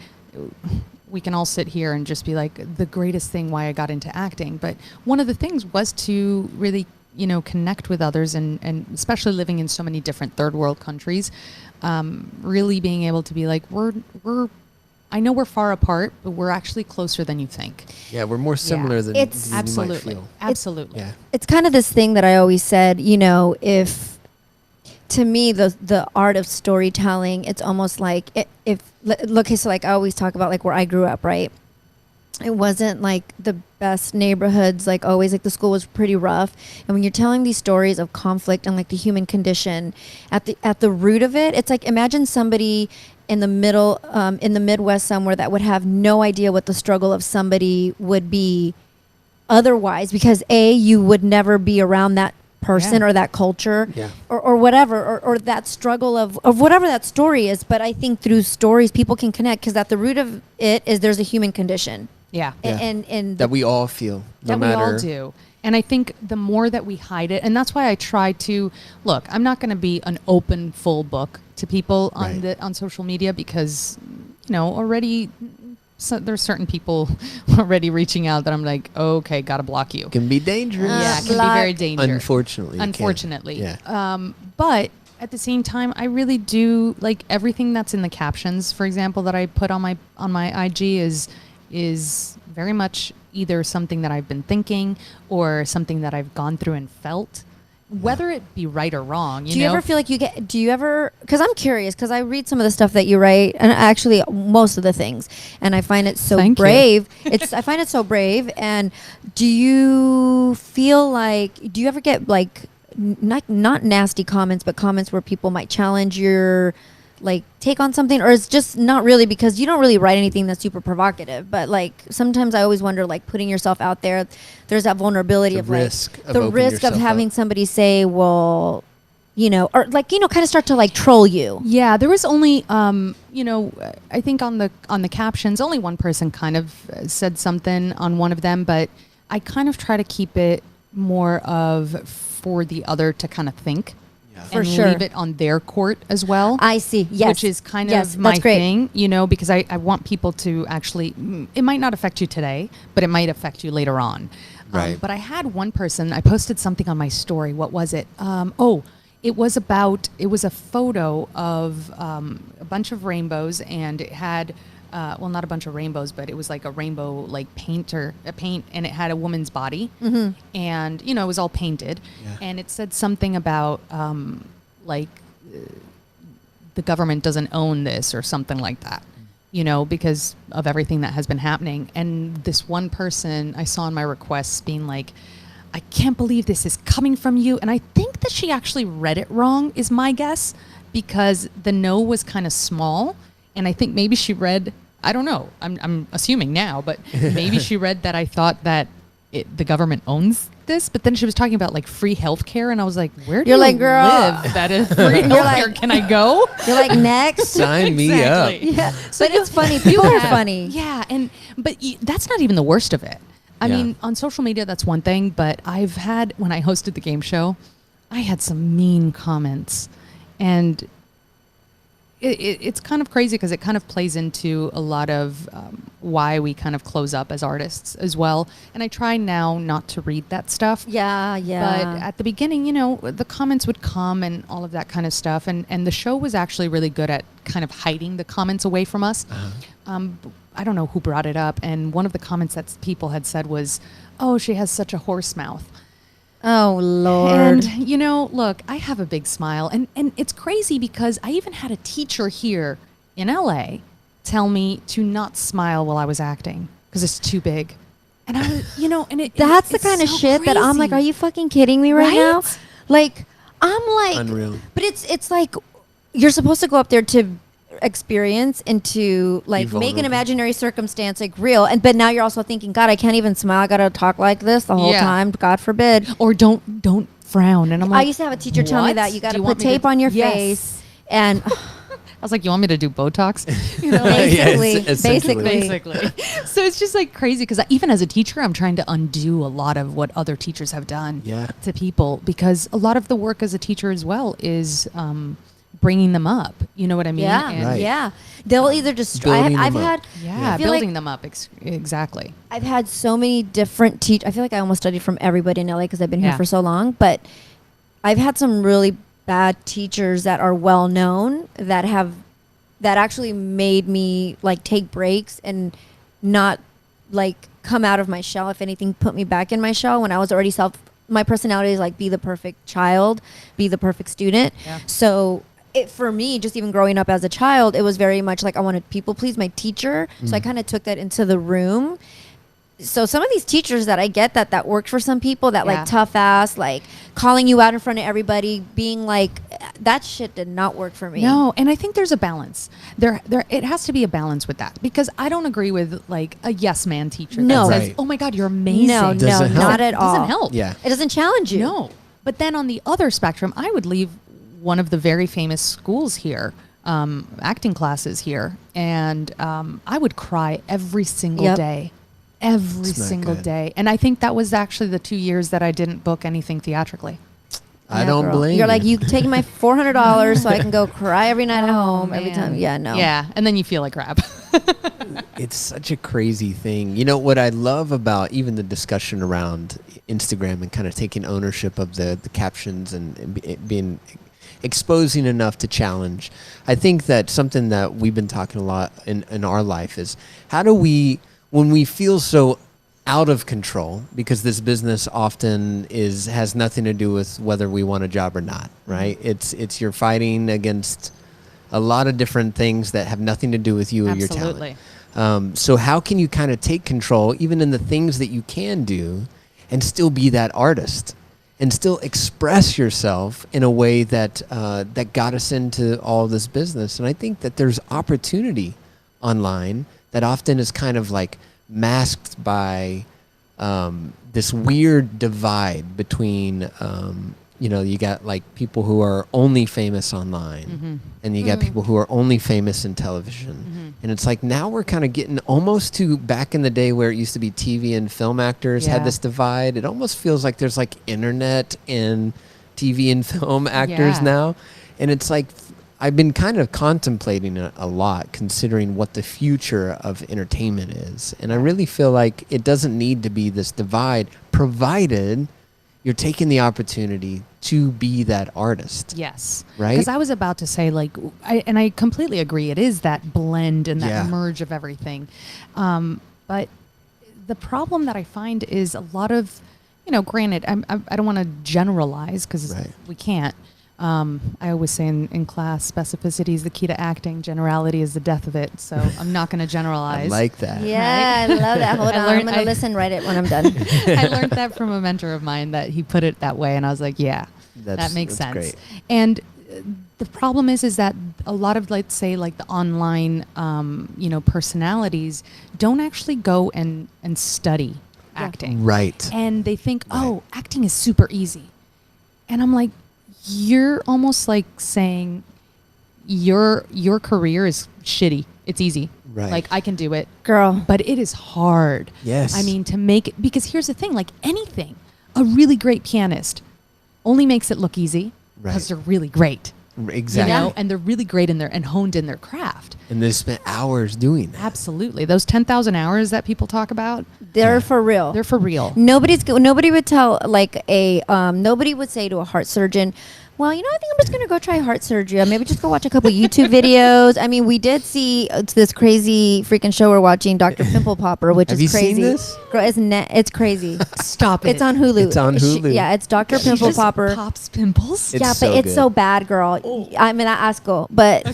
we can all sit here and just be like, the greatest thing why I got into acting. But one of the things was to really, you know, connect with others, and especially living in so many different third world countries, really being able to be like, I know we're far apart, but we're actually closer than you think. Yeah, we're more similar than you might feel. Absolutely. It's kind of this thing that I always said, you know, if to me the art of storytelling, it's almost like so like I always talk about like where I grew up, right? It wasn't like the best neighborhoods, like always, like the school was pretty rough. And when you're telling these stories of conflict and like the human condition at the root of it, it's like, imagine somebody in the middle, in the Midwest somewhere that would have no idea what the struggle of somebody would be otherwise, because you would never be around that person or that culture or whatever, or that struggle of whatever that story is. But I think through stories, people can connect, because at the root of it is there's a human condition. Yeah. And that we all feel, we all do. And I think the more that we hide it, and that's why I try to look, I'm not going to be an open full book to people on social media, because, you know, already there's certain people already reaching out that I'm like, okay, got to block you. Can be dangerous. Yeah, it can be very dangerous. Unfortunately. Yeah. But at the same time, I really do like everything that's in the captions, for example, that I put on my IG is very much either something that I've been thinking or something that I've gone through and felt, whether it be right or wrong. Do you ever feel like because I'm curious, because I read some of the stuff that you write, and actually most of the things, and I find it so brave. I find it so brave. And do you ever get like not nasty comments, but comments where people might challenge your like take on something, or it's just not really, because you don't really write anything that's super provocative, but like sometimes I always wonder, like putting yourself out there, there's that vulnerability the risk of having somebody say, well, you know, or like, you know, kind of start to like troll you. Yeah, there was only you know, I think on the captions only one person kind of said something on one of them, but I kind of try to keep it more of for the other to kind of think. For and sure. leave it on their court as well. I see. Yes. Which is kind of my thing, you know, because I want people to actually, it might not affect you today, but it might affect you later on. Right. But I had one person, I posted something on my story. What was it? It was a photo of a bunch of rainbows, and it had, well, not a bunch of rainbows, but it was like a rainbow, like paint, and it had a woman's body, and you know, it was all painted, and it said something about like the government doesn't own this or something like that, you know, because of everything that has been happening. And this one person I saw in my requests being like, I can't believe this is coming from you. And I think that she actually read it wrong, is my guess, because the no was kind of small. And I think maybe she read, I don't know, I'm assuming now, but maybe she read that I thought that the government owns this. But then she was talking about like free healthcare, and I was like, where do you live that is free healthcare? Can I go? You're like, next. Sign me up. Yeah. So but it's funny. People are funny. Yeah. But that's not even the worst of it. I mean, on social media, that's one thing, but I've had, when I hosted the game show, I had some mean comments, and it's kind of crazy because it kind of plays into a lot of why we kind of close up as artists as well. And I try now not to read that stuff. Yeah. But at the beginning, you know, the comments would come and all of that kind of stuff. And the show was actually really good at kind of hiding the comments away from us. I don't know who brought it up. And one of the comments that people had said was, oh, she has such a horse mouth. Oh, Lord. And, you know, look, I have a big smile. And it's crazy because I even had a teacher here in LA tell me to not smile while I was acting because it's too big. And I was, you know, and that's the kind of shit that I'm like, are you fucking kidding me right now? Like, I'm like, unreal. But it's like, you're supposed to go up there to experience into like Be make an vulnerable. imaginary circumstance like real, and but now you're also thinking, God, I can't even smile. I gotta talk like this the whole Yeah. time. God forbid. Or don't frown. And I'm like, I used to have a teacher tell me "What? that you Do gotta want put me to-" tape on your Yes. face, and I was like, you want me to do Botox? You know, like, basically, essentially. basically. So it's just like crazy because even as a teacher, I'm trying to undo a lot of what other teachers have done Yeah. to people, because a lot of the work as a teacher as well is bringing them up. You know what I mean? Yeah, And Right. yeah. They'll either destroy. Building I've them up. had, yeah, I feel building like them up. Exactly. I've had so many different I feel like I almost studied from everybody in LA because I've been here Yeah. for so long. But I've had some really bad teachers that are well known that actually made me like take breaks and not like come out of my shell. If anything, put me back in my shell when I was already my personality is like be the perfect child, be the perfect student. Yeah. So for me, just even growing up as a child, it was very much like I wanted people please my teacher. So I kind of took that into the room. So some of these teachers that I get that worked for some people, that Yeah. like tough ass, like calling you out in front of everybody, being like, that shit did not work for me. No, and I think there's a balance. There, it has to be a balance with that, because I don't agree with like a yes man teacher No. that says, Right. "Oh my God, you're amazing." No, Doesn't help. not at It all. doesn't help. Yeah. It doesn't challenge you. No. But then on the other spectrum, I would leave one of the very famous schools here, acting classes here, and I would cry every single Yep. day. Every It's not single good. day. And I think that was actually the 2 years that I didn't book anything theatrically. I Yeah, don't girl. blame You're like, you taking my $400 so I can go cry every night at Oh, home every man. time. Yeah, no. Yeah. And then you feel like crap. It's such a crazy thing. You know, what I love about even the discussion around Instagram and kind of taking ownership of the captions and being exposing enough to challenge. I think that something that we've been talking a lot in our life is how do we, when we feel so out of control, because this business often has nothing to do with whether we want a job or not, right? It's you're fighting against a lot of different things that have nothing to do with you or your Absolutely. talent. So how can you kind of take control even in the things that you can do and still be that artist and still express yourself in a way that that got us into all this business? And I think that there's opportunity online that often is kind of like masked by this weird divide between you got like people who are only famous online and you got people who are only famous in television. And it's like now we're kind of getting almost to back in the day where it used to be TV and film actors had Yeah. this divide. It almost feels like there's like internet and TV and film actors Yeah. now. And it's like I've been kind of contemplating it a lot, considering what the future of entertainment is. And I really feel like it doesn't need to be this divide, provided you're taking the opportunity to be that artist. Yes. Right? Because I was about to say, like, I completely agree. It is that blend and that Yeah. merge of everything. But the problem that I find is a lot of, granted, I don't want to generalize because Right. we can't. I always say in class, specificity is the key to acting. Generality is the death of it. So I'm not going to I generalize. like that. Yeah, I love that. Hold I on. learned- I'm going to I- listen, write it when I'm done. I learned that from a mentor of mine, that he put it that way, and I was like, yeah, that makes that's sense. great. And the problem is that a lot of, let's say, like the online, personalities don't actually go and study acting, Right. and they think, oh, acting is super easy, and I'm like, you're almost like saying your career is shitty. It's easy. Right. Like, I can do it. Girl. But it is hard. Yes. I mean, to make it, because here's the thing, like anything, a really great pianist only makes it look easy because Right. they're really great. Exactly. You know, and they're really great in their and honed in their craft. And they spent hours doing that. Absolutely. Those 10,000 hours that people talk about, They're for real. they're for real. Nobody would tell like nobody would say to a heart surgeon, well, I think I'm just going to go try heart surgery. Maybe just go watch a couple YouTube videos. I mean, we did see this crazy freaking show we're watching, Dr. Pimple Popper, which Have is you crazy. seen this? Girl, it's crazy. Stop it. It's on Hulu. It's on Hulu. Yeah, it's Dr. She Pimple just Popper. pops pimples. It's Yeah, so but it's good. so bad, girl. I mean, I asco. But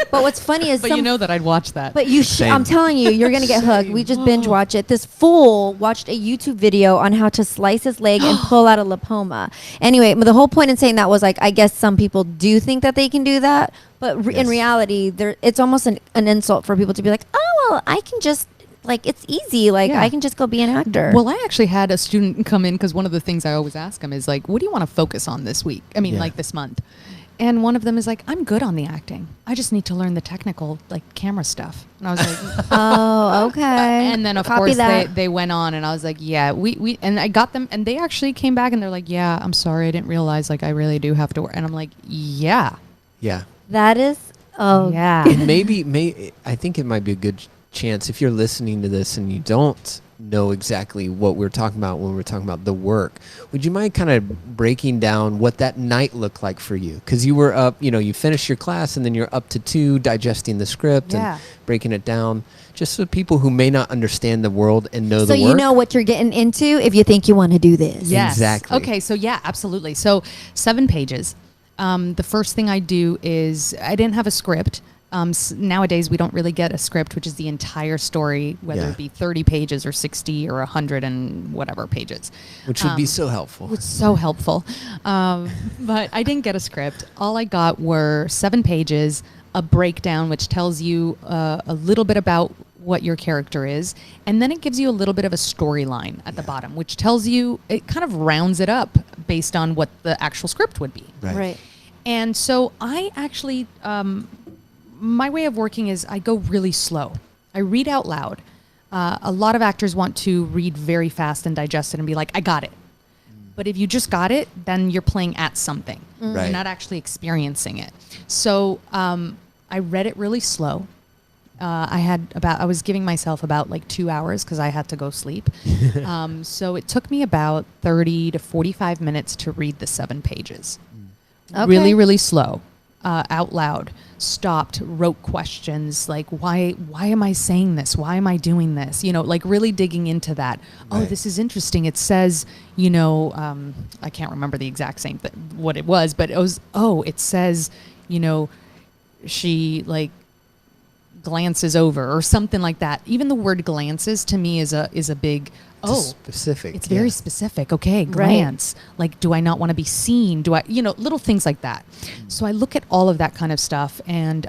what's funny is But you know that I'd watch that. But you Same. I'm telling you, you're gonna get hooked. We just binge watch it. This fool watched a YouTube video on how to slice his leg and pull out a lipoma. Anyway, the whole point in saying that was like, I guess some people do think that they can do that, but in reality, it's almost an insult for people to be like, oh, well, I can just, like, it's easy. Like, I can just go be an actor. Well, I actually had a student come in because one of the things I always ask them is like, what do you want to focus on this week? I mean, like this month. And one of them is like, I'm good on the acting. I just need to learn the technical, like, camera stuff. And I was like, oh, okay. And then, of course, they went on, and I was like, yeah, we and I got them, and they actually came back, and they're like, yeah, I'm sorry, I didn't realize, like, I really do have to work. And I'm like, yeah. Yeah. That is, yeah. And maybe I think it might be a good chance if you're listening to this and you don't know exactly what we're talking about when we're talking about the work. Would you mind kind of breaking down what that night looked like for you? Because you were up, you finished your class and then you're up to 2 digesting the script and breaking it down, just so people who may not understand the world and know the work. So you know what you're getting into if you think you want to do this. Yes. Exactly. Okay, so yeah, absolutely. So 7 pages. The first thing I do is I didn't have a script. Nowadays, we don't really get a script, which is the entire story, whether it be 30 pages or 60 or 100 and whatever pages. Which would be so helpful. It's so helpful. But I didn't get a script. All I got were 7 pages, a breakdown, which tells you a little bit about what your character is. And then it gives you a little bit of a storyline at the bottom, which tells you, it kind of rounds it up based on what the actual script would be. Right. And so I actually... my way of working is I go really slow. I read out loud. A lot of actors want to read very fast and digest it and be like, I got it. But if you just got it, then you're playing at something. Right. You're not actually experiencing it. So I read it really slow. I was giving myself about like 2 hours because I had to go sleep. So it took me about 30 to 45 minutes to read the 7 pages. Okay. Really, really slow. Out loud, stopped, wrote questions like, why am I saying this? Why am I doing this? Like really digging into that. Right. Oh, this is interesting. It says, I can't remember the exact same what it was, but it says, she like glances over or something like that. Even the word glances to me is a big, specific. It's very specific. Okay, glance. Right. Like, do I not want to be seen? Do I, little things like that. So I look at all of that kind of stuff, and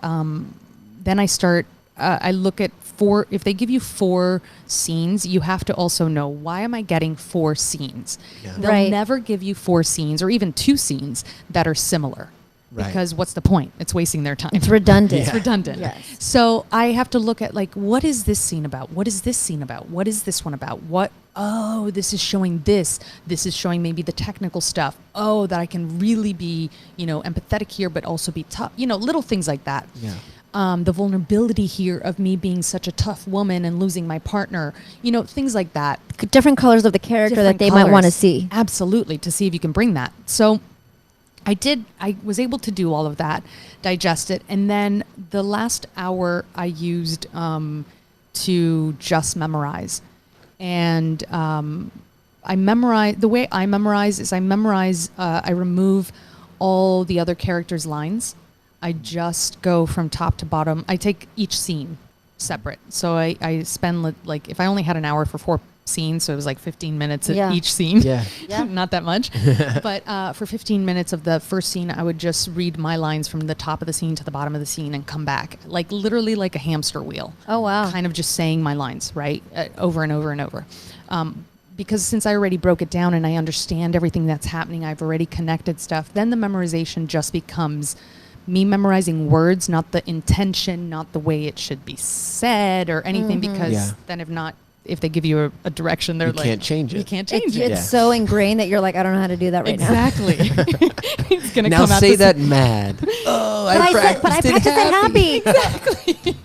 then I look at 4. If they give you 4 scenes, you have to also know, why am I getting 4 scenes? Yeah. They'll never give you 4 scenes or even 2 scenes that are similar. Right. Because what's the point? It's wasting their time. It's redundant. It's redundant. Yes. So I have to look at, like, what is this scene about? What is this scene about? What is this one about? This is showing this. This is showing maybe the technical stuff. Oh, that I can really be, empathetic here, but also be tough. Little things like that. Yeah. The vulnerability here of me being such a tough woman and losing my partner. Things like that. Different colors of the character that they might want to see. Absolutely, to see if you can bring that. So I was able to do all of that, digest it, and then the last hour I used to just memorize. And I memorize, the way I memorize is I remove all the other characters' lines. I just go from top to bottom. I take each scene separate. So I spend, like, if I only had an hour for 4 scenes, so it was like 15 minutes at each scene. Yeah. Not that much. But for 15 minutes of the first scene, I would just read my lines from the top of the scene to the bottom of the scene and come back, like literally like a hamster wheel. Oh, wow. Kind of just saying my lines, right? Over and over and over. Because since I already broke it down and I understand everything that's happening, I've already connected stuff, then the memorization just becomes me memorizing words, not the intention, not the way it should be said or anything, because then if they give you a direction, they're like, you can't change it. You can't change it. It's so ingrained that you're like, I don't know how to do that right now. Exactly. It's going to now come out. Say that mad. I practiced it happy. Exactly.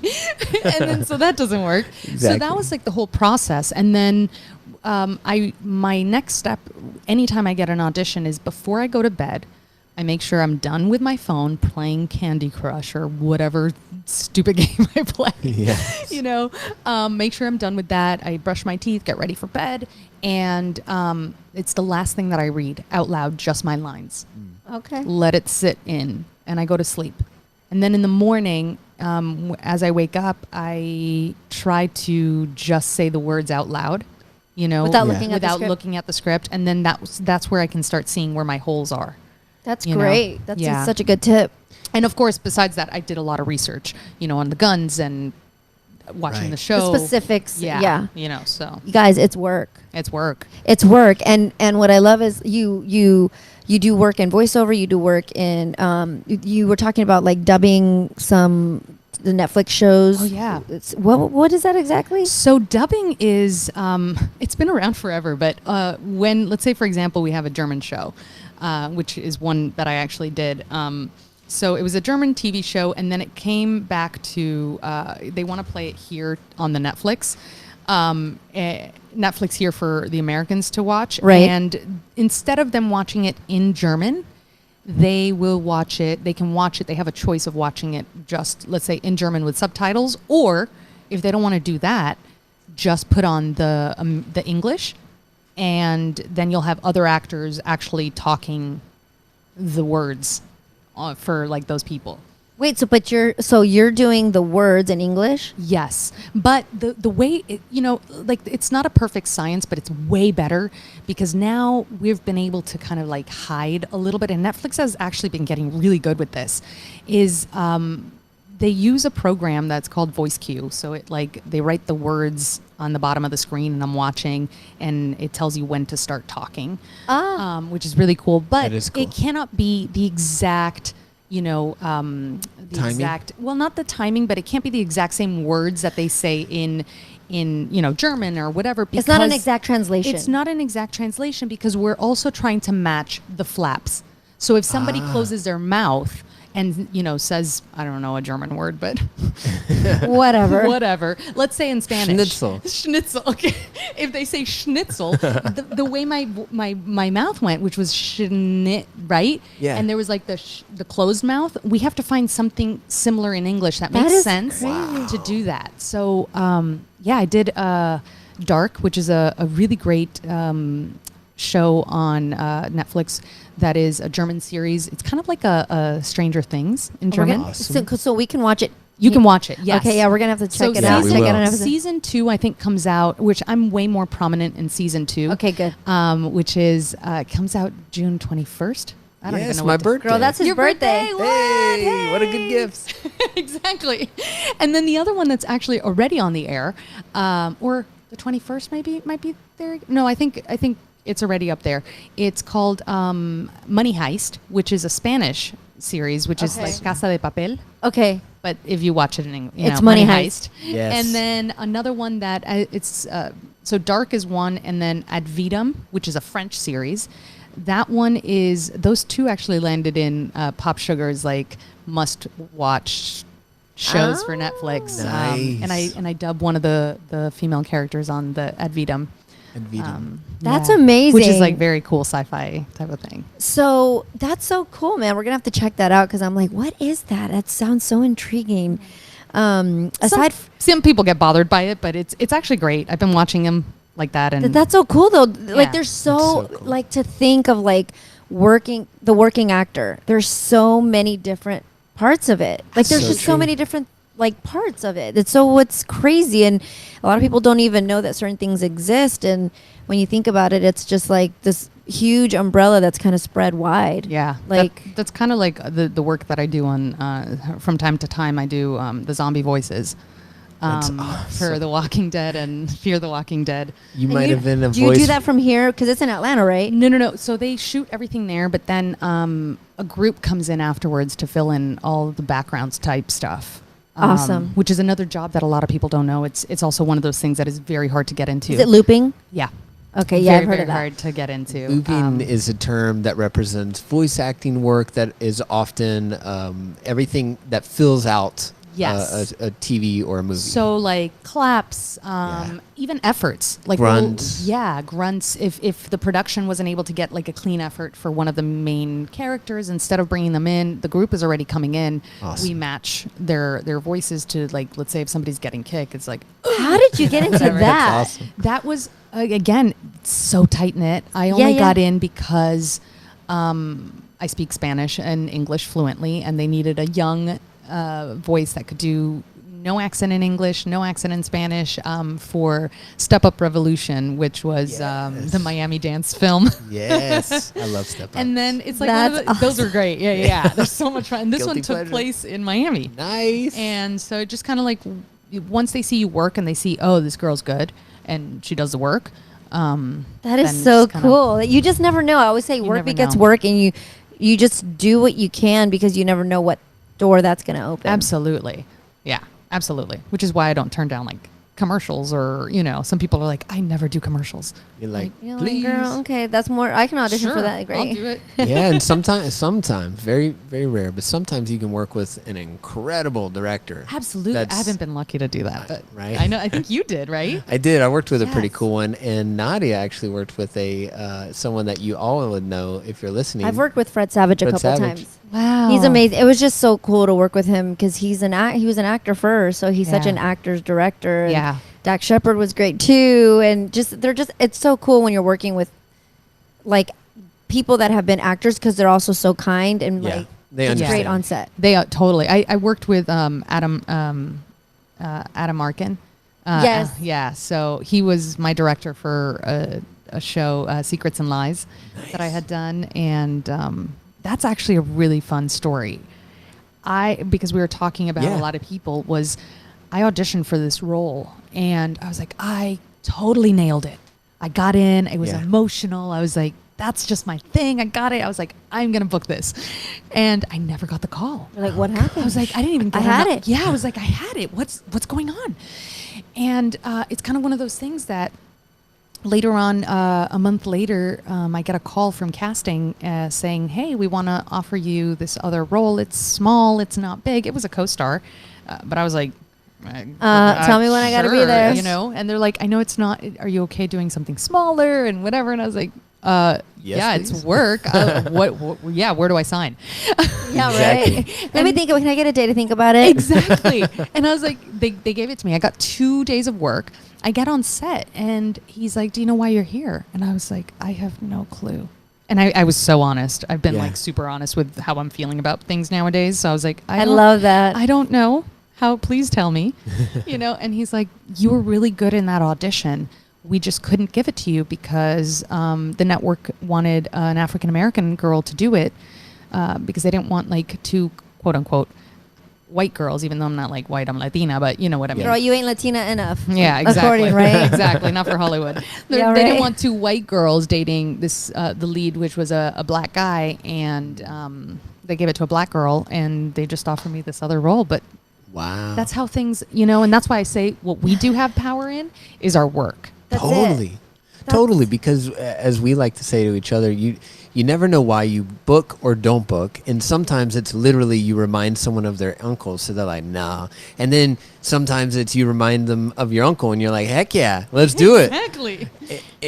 And then, so that doesn't work. Exactly. So that was like the whole process. And then my next step, anytime I get an audition, is before I go to bed, I make sure I'm done with my phone playing Candy Crush or whatever stupid game I play. Yes. Make sure I'm done with that. I brush my teeth, get ready for bed, and it's the last thing that I read out loud, just my lines. Okay. Let it sit in, and I go to sleep. And then in the morning, as I wake up, I try to just say the words out loud, without looking at the script. And then that's where I can start seeing where my holes are. That's you know? great. That's Yeah. such a good tip. And of course, besides that, I did a lot of research, on the guns and watching Right. the show. The specifics. Yeah. So You guys, it's work. it's work. It's work. And what I love is you do work in voiceover. You do work in, you were talking about like dubbing the Netflix shows. Oh, yeah. What is that exactly? So dubbing is, it's been around forever, but when, let's say, for example, we have a German show, which is one that I actually did. So it was a German TV show, and then it came back to, they want to play it here on the Netflix. Netflix here for the Americans to watch. Right. And instead of them watching it in German, they will watch it. They can watch it. They have a choice of watching it just, let's say, in German with subtitles, or if they don't want to do that, just put on the English, and then you'll have other actors actually talking the words for like those people. Wait, so you're doing the words in English? Yes, but the way like it's not a perfect science, but it's way better because now we've been able to kind of like hide a little bit, and Netflix has actually been getting really good with this. They use a program that's called Voice Cue, so it like they write the words on the bottom of the screen, and I'm watching, and it tells you when to start talking, which is really cool. But That is cool. It cannot be the exact. Timing? Not the timing, but it can't be the exact same words that they say in German or whatever. It's not an exact translation. It's not an exact translation because we're also trying to match the flaps. So if somebody closes their mouth and says, I don't know a German word, but whatever. Let's say in Spanish, schnitzel. Okay, if they say schnitzel, the way my mouth went, which was schnit, right? Yeah. And there was like the closed mouth. We have to find something similar in English that makes sense to do that. So I did Dark, which is a really great show on Netflix. That is a German series. It's kind of like a Stranger Things in German. Awesome. So we can watch it. You can watch it, yes. Okay, yeah, we're going to have to check it out. Season 2, I think, comes out, which I'm way more prominent in season 2. Okay, good. Which is, comes out June 21st. I don't even know. My birthday. Girl, that's his Your birthday. Hey, what a good gift. Exactly. And then the other one that's actually already on the air, or the 21st maybe, might be there. No, I think it's already up there. It's called Money Heist, which is a Spanish series, which is like Casa de Papel. Okay. But if you watch it in English, it's Money Heist. Yes. And then another one that so Dark is one, and then Ad Vitam, which is a French series. That one is, those two actually landed in Pop Sugar's like must-watch shows for Netflix. Nice. And I dubbed one of the female characters on the Ad Vitam. That's amazing. Which is like very cool sci-fi type of thing. So that's so cool, man. We're going to have to check that out because I'm like, what is that? That sounds so intriguing. Some people get bothered by it, but it's actually great. I've been watching them like that. And that's so cool though. Like there's so cool. like to think of like the working actor. There's so many different parts of it. Like there's just so many different like parts of it. It's what's crazy, and a lot of people don't even know that certain things exist, and when you think about it, it's just like this huge umbrella that's kind of spread wide. Yeah, like that's kind of like the work that I do on from time to time. I do the zombie voices for The Walking Dead and Fear the Walking Dead. You might have been a voice. Do you do that from here? Because it's in Atlanta, right? No. So they shoot everything there, but then a group comes in afterwards to fill in all the backgrounds type stuff. Awesome. Which is another job that a lot of people don't know. It's also one of those things that is very hard to get into. Is it looping? Yeah. Okay, yeah, I've heard very of that. hard to get into. Looping is a term that represents voice acting work that is often everything that fills out a TV or a movie. So like claps, even efforts, like grunts. Grunts. If the production wasn't able to get like a clean effort for one of the main characters, instead of bringing them in, the group is already coming in. Awesome. We match their voices to, like, let's say if somebody's getting kicked, it's like, how did you get into that? That's awesome. That was again so tight knit. I only got in because I speak Spanish and English fluently, and they needed a young voice that could do no accent in English, no accent in Spanish, for Step Up Revolution, which was the Miami dance film. Yes, I love Step Up. And then it's like those are great. Yeah. They're so much fun. And this Guilty one took pleasure. place in Miami. Nice. And so it just kind of like, once they see you work and they see, oh, this girl's good and she does the work. That is so cool. You just never know. I always say work begets work, and you just do what you can because you never know what door that's going to open. Absolutely. Yeah, absolutely. Which is why I don't turn down like commercials, or, you know, some people are like, I never do commercials. You're like, You're please. like, girl, okay, that's more. I can audition for that. Great. I'll do it. Yeah, and sometimes, very, very rare, but sometimes you can work with an incredible director. Absolutely. I haven't been lucky to do that, but right. I know. I think you did, right? I did. I worked with a pretty Yes. cool one, and Nadia actually worked with someone that you all would know if you're listening. I've worked with Fred Savage a Fred couple Savage. times. Wow. He's amazing. It was just so cool to work with him because he was an actor first, so he's such Yeah. an actor's director. And Yeah. Dak Shepard was great too, and it's so cool when you're working with like people that have been actors because they're also so kind and Yeah, like they it's understand. great on set. They totally. I worked with Adam Arkin. Yes. Yeah. So he was my director for a show, Secrets and Lies, that I had done, and that's actually a really fun story. Because we were talking about a lot of people, I auditioned for this role, and I was like, I totally nailed it. I got in. It was emotional. I was like, that's just my thing. I got it. I was like, I'm going to book this. And I never got the call. You're like, what happened? I was like, I didn't even get I had it. Yeah, I was like, I had it. What's going on? And it's kind of one of those things that later on, a month later, I get a call from casting saying, hey, we want to offer you this other role. It's small. It's not big. It was a co-star. But I was like, tell me when I got to be there. You know, and they're like, I know it's not, are you okay doing something smaller and whatever? And I was like, yeah, please. it's work. Yeah, where do I sign? Yeah, Exactly. right. Let me think. Can I get a day to think about it? Exactly. And I was like, they gave it to me. I got 2 days of work. I get on set and he's like, do you know why you're here? And I was like, I have no clue. And I was so honest. I've been like super honest with how I'm feeling about things nowadays. So I was like, I love that. I don't know. Please tell me. You know, and he's like, you were really good in that audition. We just couldn't give it to you because the network wanted an African-American girl to do it because they didn't want like two quote unquote white girls, even though I'm not like white, I'm Latina, but you know what I mean. Girl, you ain't Latina enough. Yeah, exactly. According, right? Exactly. Not for Hollywood. They didn't want two white girls dating this the lead, which was a black guy, and they gave it to a black girl, and they just offered me this other role. But wow, that's how things, you know, and that's why I say what we do have power in is our work. That's Totally, because as we like to say to each other, you never know why you book or don't book, and sometimes it's literally you remind someone of their uncle, so they're like, nah, and then sometimes it's you remind them of your uncle, and you're like, heck yeah, let's do it. Exactly.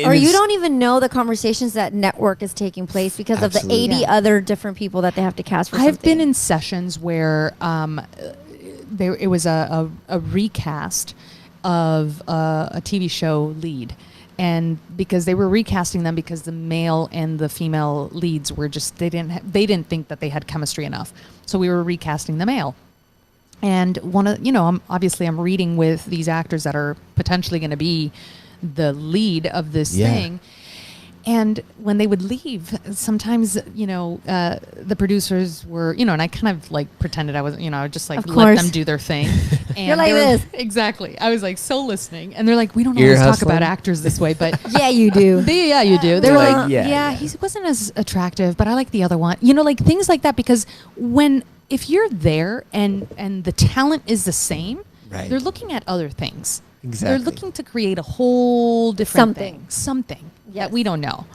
Or you don't even know the conversations that network is taking place because of the 80 other different people that they have to cast for something. I've been in sessions where it was a recast of a TV show lead. And because they were recasting them because the male and the female leads were just, they didn't think that they had chemistry enough. So we were recasting the male. And I'm reading with these actors that are potentially going to be the lead of this thing. And when they would leave, sometimes, the producers were, and I kind of like pretended I was, I would just like let them do their thing. And you're like this. Exactly. I was like so listening. And they're like, we don't always talk about actors this way, but yeah, you do. You do. They're like, yeah, he wasn't as attractive, but I like the other one. Like things like that, because if you're there and the talent is the same, right, they're looking at other things. Exactly. They're looking to create a whole different something that we don't know,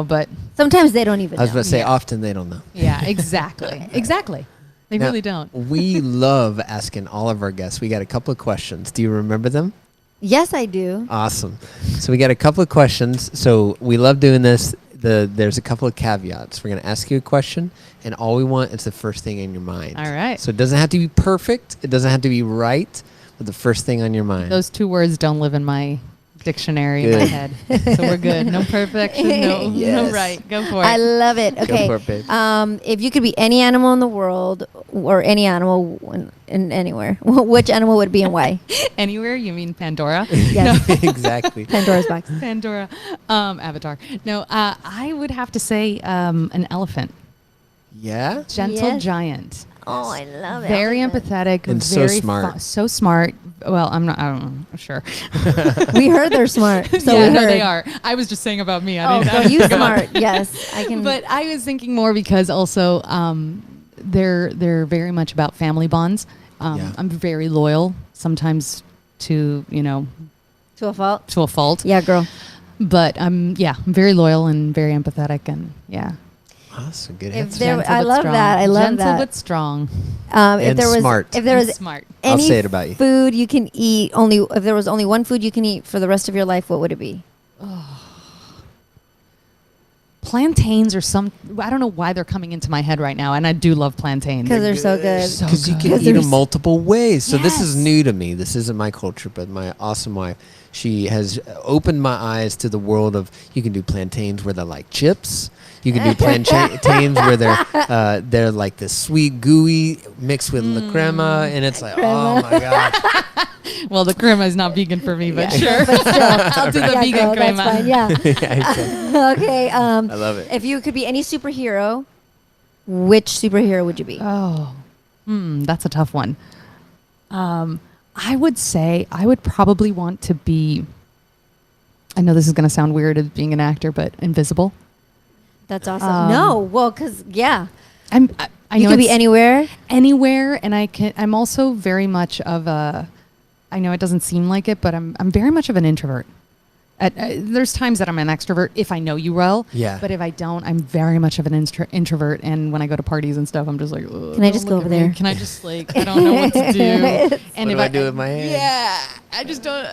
but sometimes they don't even know. I was about to say, often they don't know. Yeah, exactly. Exactly. They really don't. We love asking all of our guests. We got a couple of questions. Do you remember them? Yes, I do. Awesome. So we got a couple of questions. So we love doing this. There's a couple of caveats. We're going to ask you a question, and all we want is the first thing in your mind. All right. So it doesn't have to be perfect. It doesn't have to be right. The first thing on your mind. Those 2 words don't live in my dictionary in my head. So we're good. No perfection, no right. Go for it. I love it. Okay. Go for it, babe. If you could be any animal in the world or any animal in anywhere, which animal would it be and why? Anywhere? You mean Pandora? Yes. Exactly. Pandora's box. Pandora. Avatar. No, I would have to say an elephant. Yeah. Gentle Yes. giant. Oh, I love it. Very empathetic. And so very smart. So smart. Well, I don't know. Sure. We heard they're smart. So yeah, we no, heard. they are. I was just saying about me. Oh, girl, you smart. Yes, I can. But I was thinking more because also they're very much about family bonds. Yeah. I'm very loyal, sometimes to to a fault. to a fault. Yeah, girl. But I'm very loyal and very empathetic, and yeah. Awesome. Good If answer. there, Gentle I but love strong. that. I love Gentle that. but strong. If And there was, smart. if there And was smart. I'll any say it about you. food you can eat if there was only one food you can eat for the rest of your life, what would it be? Plantains or I don't know why they're coming into my head right now, and I do love plantains. Because they're so good. So Because you good. can 'Cause eat there's- them multiple ways. So this is Yes. new to me. This isn't my culture, but my awesome wife, she has opened my eyes to the world of you can do plantains where they're like chips. You can do plantains where they're like this sweet gooey mixed with la crema, and it's like, oh my gosh. Well, the crema is not vegan for me, but Yeah. sure. But still, I'll do the yeah, vegan girl, crema. that's fine. Yeah. Yeah, exactly. Okay. I love it. If you could be any superhero, which superhero would you be? Oh, that's a tough one. I would say I would probably want to be. I know this is going to sound weird as being an actor, but invisible. That's awesome. No, well, because I know you could be it's anywhere. and I'm also very much of a. I know it doesn't seem like it, but I'm very much of an introvert. There's times that I'm an extrovert if I know you well. Yeah. But if I don't, I'm very much of an introvert. And when I go to parties and stuff, I'm just like, Can I just go over there? Can I just like, I don't know what to do. And What if do I do with my hands? Yeah, I just don't.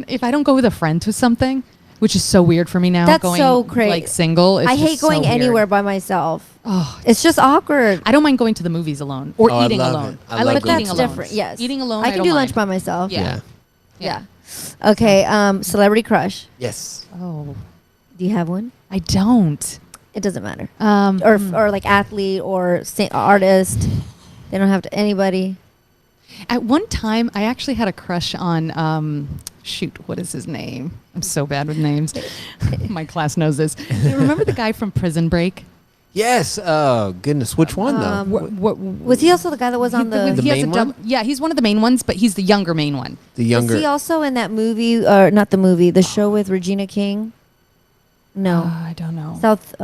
If I don't go with a friend to something, which is so weird for me now. That's going so crazy. Like single. It's I hate just so going weird. anywhere by myself. Oh, It's just awkward. I don't mind going to the movies alone or Oh, I eating love alone. it. I I love like going eating That's to alone. different. Yes. Eating alone. I can don't do lunch mind. by myself. Yeah. Yeah. Okay. Celebrity crush. Yes. Oh, Do you have one? I don't. It doesn't matter. Um, Or like athlete or artist. They don't have to anybody. At one time, I actually had a crush on. Shoot, what is his name? I'm so bad with names. My class knows this. You remember the guy from Prison Break? Yes. Oh goodness. Which one though? Was he also the guy that was on the? The he has main a one? Yeah, he's one of the main ones, but he's the younger main one. The Was younger. he also in that movie? Or not the movie? The show with Regina King. No. I don't know. South.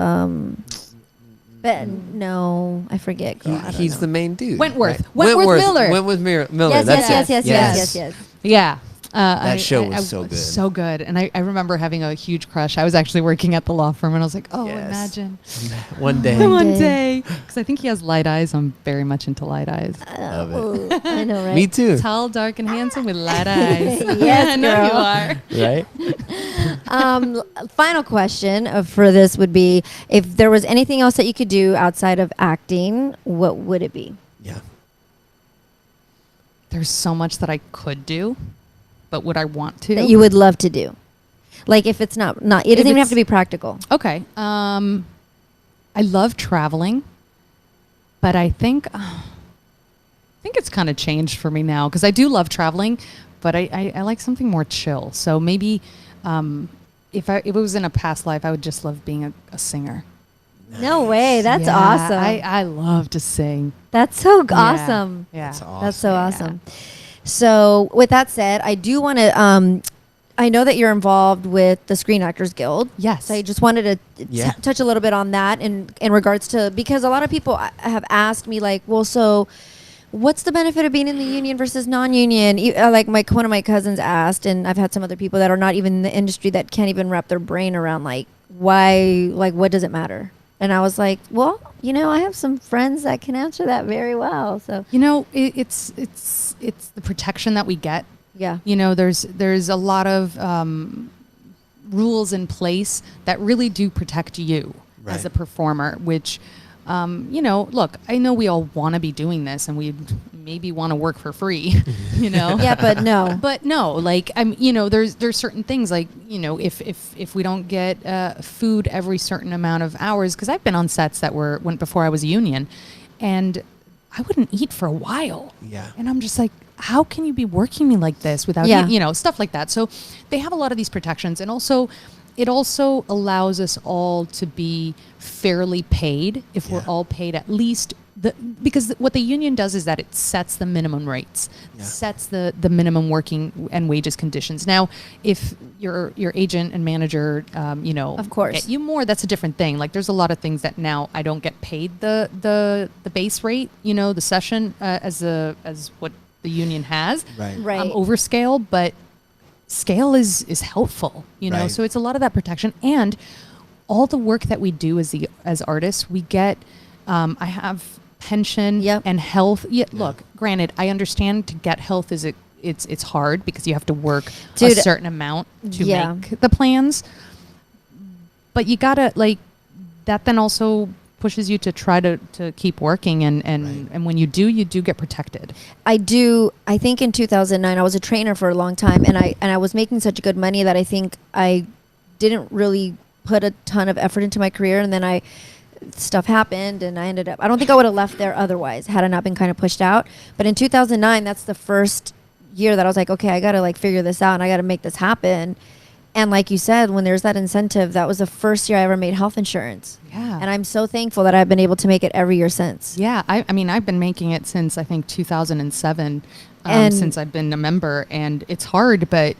But no, I forget. Girl, I don't He's know. the main dude. Wentworth. right? Wentworth Miller. Wentworth Miller. Yes, That's yes, it. yes. Yeah. That show was so good. So good. And I remember having a huge crush. I was actually working at the law firm, and I was like, oh, Yes. imagine. One day. One day. Because I think he has light eyes. I'm very much into light eyes. Love it. Ooh, I know, right? Me too. Tall, dark, and handsome with light eyes. Yes, I know girl. you are. Right. Final question for this would be: if there was anything else that you could do outside of acting, what would it be? Yeah. There's so much that I could do, but would I want to? That you would love to do? Like if it's not, it doesn't even have it's- to be practical. Okay. I love traveling, but I think it's kind of changed for me now because I do love traveling, but I like something more chill. So maybe if it was in a past life, I would just love being a singer. No way, that's Yeah, awesome. I love to sing. That's so Yeah. awesome. Yeah. That's awesome. That's so awesome. So with that said, I do want to. I know that you're involved with the Screen Actors Guild. Yes. So I just wanted to Yeah. touch a little bit on that in regards to, because a lot of people have asked me like, well, so what's the benefit of being in the union versus non-union? Like one of my cousins asked, and I've had some other people that are not even in the industry that can't even wrap their brain around like why, like what does it matter? And I was like, well, I have some friends that can answer that very well. So It's the protection that we get. yeah. There's a lot of rules in place that really do protect you as Right. a performer, which you know, look, I know we all want to be doing this and we maybe want to work for free, you know? Yeah, but no. But no, like, you know, there's certain things like, you know, if we don't get food every certain amount of hours, because I've been on sets that went before I was a union, and I wouldn't eat for a while. Yeah. And I'm just like, how can you be working me like this without, you know, stuff like that. So they have a lot of these protections. And also, it also allows us all to be fairly paid if we're all paid at least because what the union does is that it sets the minimum rates, sets the minimum working and wages conditions. Now, if your agent and manager, you know, of course, get you more, that's a different thing. Like there's a lot of things that now I don't get paid the base rate, you know, the session as what the union has, right. Over scale, but scale is helpful, you know. So it's a lot of that protection, and all the work that we do as artists, we get. I have pension and health. Look, granted, I understand to get health it's hard because you have to work a certain amount to make the plans, but you gotta like that. Then also pushes you to try to keep working and when you do get protected. I think in 2009 I was a trainer for a long time, and I was making such good money that I think I didn't really put a ton of effort into my career, and then stuff happened and I ended up, I don't think I would have left there otherwise had I not been kind of pushed out. But in 2009, that's the first year that I was like, okay, I got to like figure this out and I got to make this happen. And like you said, when there's that incentive, that was the first year I ever made health insurance. Yeah. And I'm so thankful that I've been able to make it every year since. Yeah. I mean, I've been making it since I think 2007, since I've been a member, and it's hard, but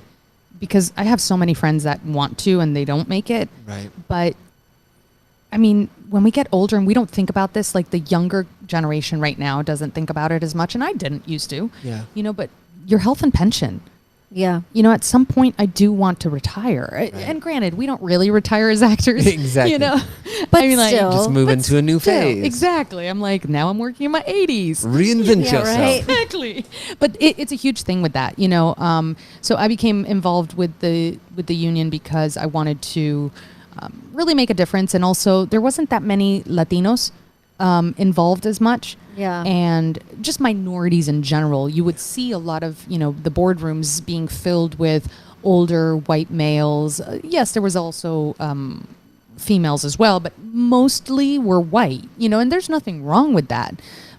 because I have so many friends that want to and they don't make it. Right. But I mean, when we get older and we don't think about this, like the younger generation right now doesn't think about it as much, and I didn't used to. Yeah. You know, but your health and pension. Yeah. You know, at some point I do want to retire. Right. And granted, we don't really retire as actors. Exactly. You know? But I mean, still. Just move into a new phase. Exactly. I'm like, now I'm working in my 80s. Reinvent yourself. Right. Exactly. But it's a huge thing with that, you know. So I became involved with the union because I wanted to really make a difference. And also, there wasn't that many Latinos involved as much. Yeah. And just minorities in general. You would see a lot of, you know, the boardrooms being filled with older white males. Yes, there was also females as well, but mostly were white, you know, and there's nothing wrong with that.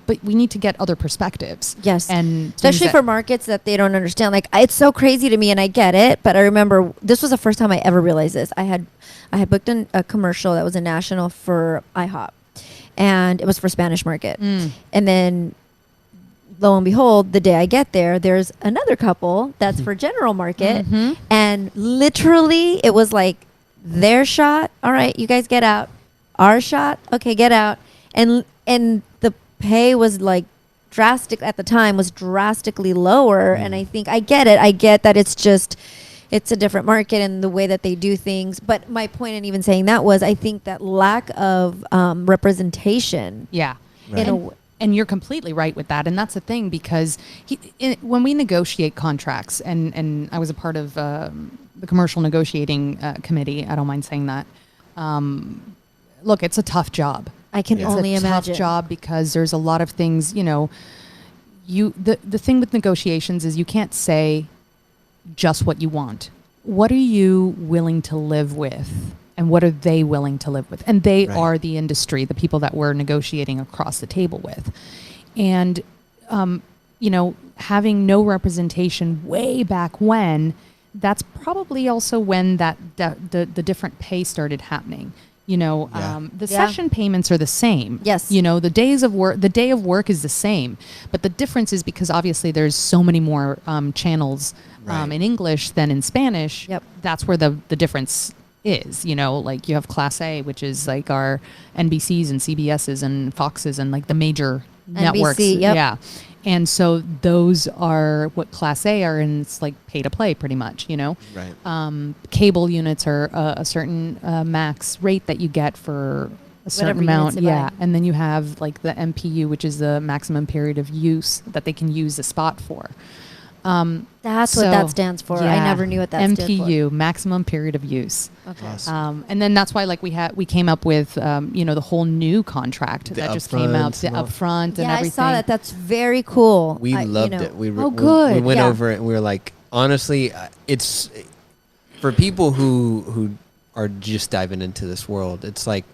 But we need to get other perspectives. Yes. And especially for markets that they don't understand. Like, it's so crazy to me, and I get it, but I remember this was the first time I ever realized this. I had booked a commercial that was a national for IHOP, and it was for Spanish market. And then lo and behold, the day I get there, there's another couple that's for general market. And literally it was like their shot. All right, you guys get out. Our shot. Okay, get out. And the pay was like drastically lower. And I think I get it. I get that it's a different market and the way that they do things. But my point in even saying that was, I think that lack of representation. Yeah. Right. And you're completely right with that. And that's the thing, because when we negotiate contracts, and I was a part of the commercial negotiating committee, I don't mind saying that. Look, it's a tough job. I can only imagine. It's a tough job because there's a lot of things, you know, the thing with negotiations is you can't say just what you want. What are you willing to live with? And what are they willing to live with? And they are the industry, the people that we're negotiating across the table with. And, you know, having no representation way back when, that's probably also when the different pay started happening. You know, the session payments are the same. Yes. You know, the day of work is the same. But the difference is because obviously there's so many more channels in English than in Spanish. Yep. That's where the difference is. You know, like you have Class A, which is like our NBCs and CBSs and Foxes and like the major networks. Yep. Yeah. And so those are what Class A are, and it's like pay to play pretty much, you know. Right. Cable units are a certain max rate that you get for a certain amount. Yeah. And then you have like the MPU, which is the maximum period of use that they can use the spot for. That's what that stands for. I never knew what that stood for. MPU, maximum period of use. Okay. Awesome. And then that's why, like, we came up with, the whole new contract that just came out, the upfront and everything. I saw that. That's very cool. We loved it. We good. We went over it and we were like, honestly, it's for people who are just diving into this world. It's like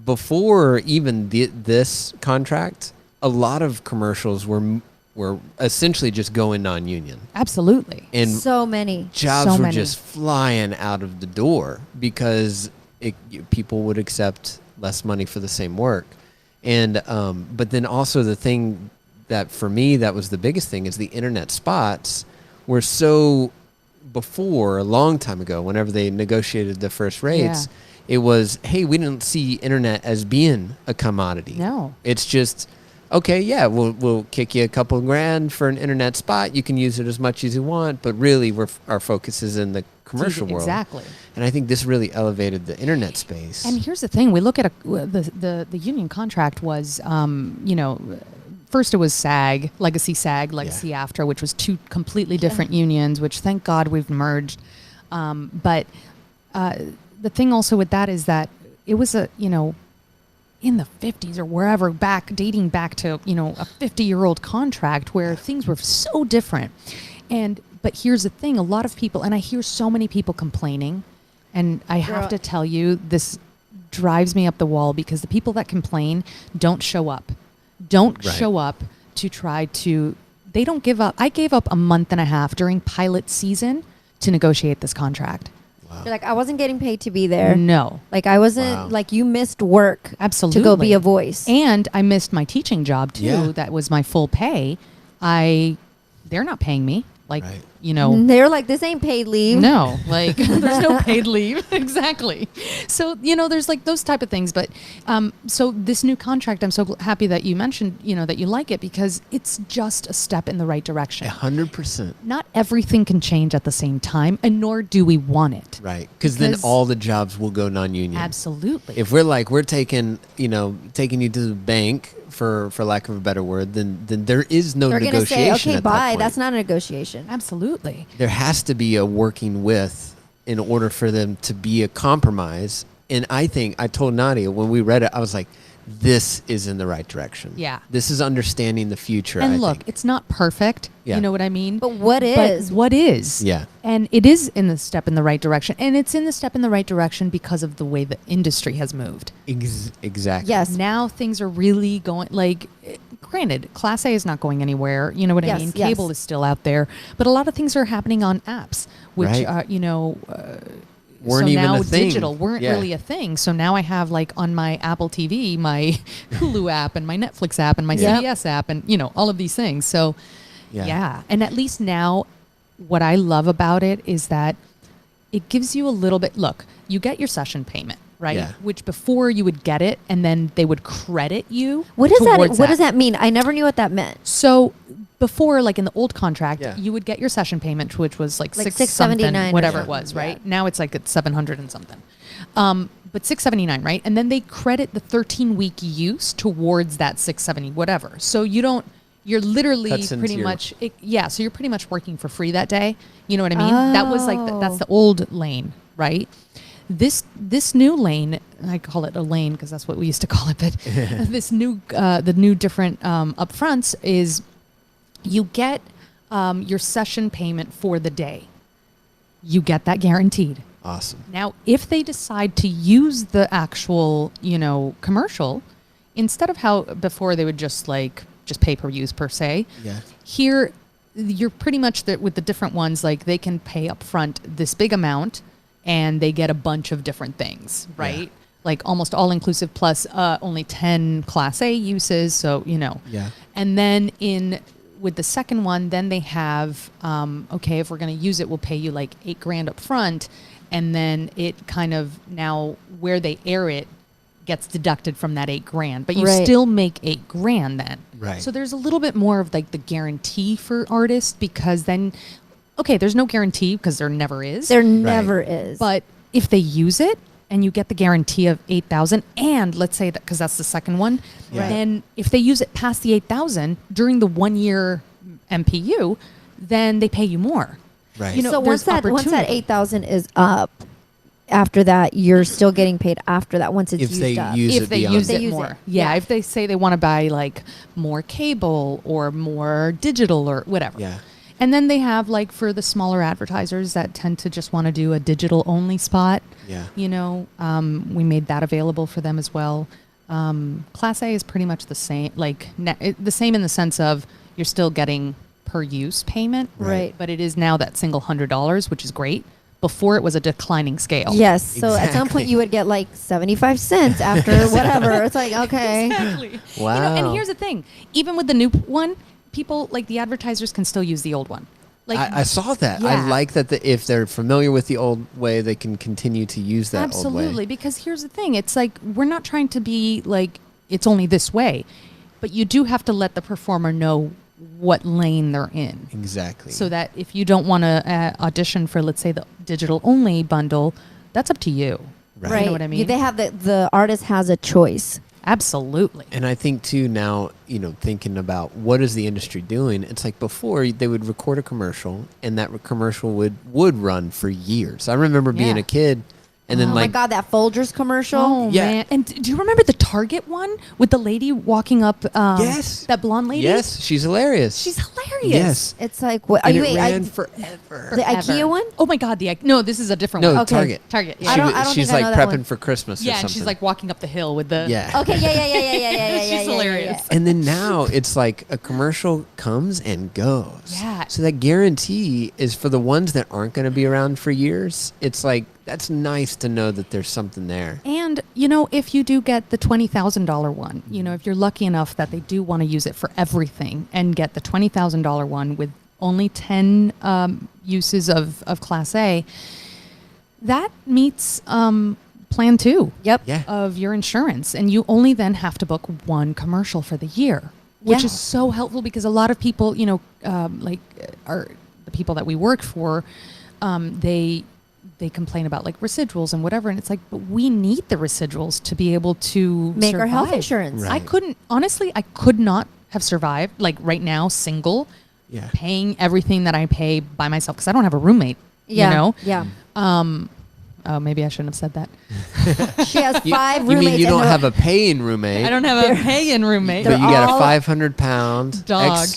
before even this contract, a lot of commercials were essentially just going non-union. Absolutely. And so many jobs were just flying out of the door because people would accept less money for the same work. And but then also the thing that for me that was the biggest thing is the internet spots were so before a long time ago whenever they negotiated the first rates, it was, hey, we didn't see internet as being a commodity. No. It's just okay, yeah, we'll kick you a couple grand for an internet spot. You can use it as much as you want, but really our focus is in the commercial world. Exactly. And I think this really elevated the internet space. And here's the thing: we look at the union contract was, first it was SAG, Legacy AFTRA, which was two completely different unions. Which thank God we've merged. But the thing also with that is that it was in the 50s or wherever dating back to, a 50-year-old contract where things were so different. But here's the thing, a lot of people, and I hear so many people complaining, and I have to tell you, this drives me up the wall because the people that complain don't show up. Show up to try to, they don't give up. I gave up a month and a half during pilot season to negotiate this contract. You're like, I wasn't getting paid to be there. No. Like, I wasn't, like, you missed work. Absolutely. To go be a voice. And I missed my teaching job, too. Yeah. That was my full pay. They're not paying me. Like, They're like, this ain't paid leave. No, like, there's no paid leave. Exactly. So, there's like those type of things. But so this new contract, I'm so happy that you mentioned, that you like it because it's just a step in the right direction. 100%. Not everything can change at the same time, and nor do we want it. Right. Because then all the jobs will go non-union. Absolutely. If we're taking you to the bank, for lack of a better word, then there is no negotiation. They're going to say, okay, bye. That That's not a negotiation. Absolutely. There has to be a working with in order for them to be a compromise. And I think I told Nadia when we read it, I was like, this is in the right direction. Yeah. This is understanding the future. And I look, think. it's not perfect. Yeah. You know what I mean? But what is? What is? Yeah. And it is in the step in the right direction. And it's in the step in the right direction because of the way the industry has moved. Exactly. Yes. Now things are really going, like, granted, Class A is not going anywhere. You know what I mean? Cable is still out there. But a lot of things are happening on apps, which, weren't so even now a thing. digital weren't really a thing. So now I have, like, on my Apple TV, my Hulu app and my Netflix app and my CBS app and, all of these things. So, yeah. And at least now what I love about it is that it gives you a little bit, look, you get your session payment, right? Yeah. Which before you would get it and then they would credit you. What does that mean? I never knew what that meant. So before, like in the old contract, you would get your session payment, which was like $679, whatever it was, right? Now it's like it's $700 and something. But $679, right? And then they credit the 13-week use towards that $670, whatever. So you're literally pretty much, so you're pretty much working for free that day. You know what I mean? Oh. That was like, that's the old lane, right? This new lane, I call it a lane because that's what we used to call it, but the new different upfronts is you get your session payment for the day. You get that guaranteed. Awesome. Now, if they decide to use the actual, commercial, instead of how before they would just pay per use per se, here you're pretty much with the different ones, like they can pay up front this big amount and they get a bunch of different things, right? Yeah. Like almost all inclusive plus only 10 Class A uses. So, Yeah. And then with the second one, then they have, okay, if we're going to use it, we'll pay you like $8,000 up front. And then it kind of now where they air it gets deducted from that $8,000, but you still make $8,000 then. Right. So there's a little bit more of like the guarantee for artists because then, okay, there's no guarantee because there never is. There never is. But if they use it and you get the guarantee of $8,000, and let's say that because that's the second one, then if they use it past the $8,000 during the 1 year MPU, then they pay you more. Right. You know, So once there's that opportunity. 8,000 is up, after that you're still getting paid after that once it's If used they up. use if it they beyond use that. it Use more. it. Yeah, Yeah. if they say they want to buy like more cable or more digital or whatever. Yeah. And then they have like for the smaller advertisers that tend to just want to do a digital only spot. Yeah. You know, we made that available for them as well. Class A is pretty much the same, like the same in the sense of you're still getting per use payment. Right. But it is now that single $100, which is great. Before it was a declining scale. Yes. So at some Exactly. point you would get like 75 cents after whatever. It's like, okay. Exactly. Wow. You know, and here's the thing: even with the new one, people like the advertisers can still use the old one. Like I saw that. Yeah. I like that if they're familiar with the old way, they can continue to use that absolutely, old way. because here's the thing: it's like we're not trying to be like it's only this way, but you do have to let the performer know what lane they're in. Exactly. So that if you don't want to audition for, let's say, the digital only bundle, that's up to you. Right. You know what I mean? They have the artist has a choice. Absolutely. And I think too now, thinking about what is the industry doing, it's like before they would record a commercial and that commercial would run for years. I remember being Yeah. a kid and then Oh my God, that Folgers commercial. Oh Yeah. man! And do you remember the Target one with the lady walking up? Yes. That blonde lady. Yes, she's hilarious. She's hilarious. Yes. It's like, what? Are And you it wait, ran forever. the IKEA one? Oh my God! No, this is a different No, one. Okay. Target. Target. She Yeah. I don't she's think I like know that prepping one. for Christmas or Yeah, something. and she's like walking up the hill with the. yeah. Okay, yeah. She's hilarious. And then now it's like a commercial comes and goes. Yeah. So that guarantee is for the ones that aren't going to be around for years. It's like, that's nice to know that there's something there. And if you do get the $20,000 one, if you're lucky enough that they do want to use it for everything and get the $20,000 one with only 10 uses of Class A, that meets Plan 2. Yep. Yeah. Of your insurance, and you only then have to book one commercial for the year, which Yeah. is so helpful because a lot of people, are the people that we work for, they complain about like residuals and whatever, and it's like, but we need the residuals to be able to Make our health survive. insurance. Right. I could not have survived like right now single, Yeah. paying everything that I pay by myself because I don't have a roommate. Yeah. Oh, maybe I shouldn't have said that. She has 5 You roommates. mean you and don't they're- have a paying roommate? I don't have a paying roommate. But They're you got a all- 500-pound Dog.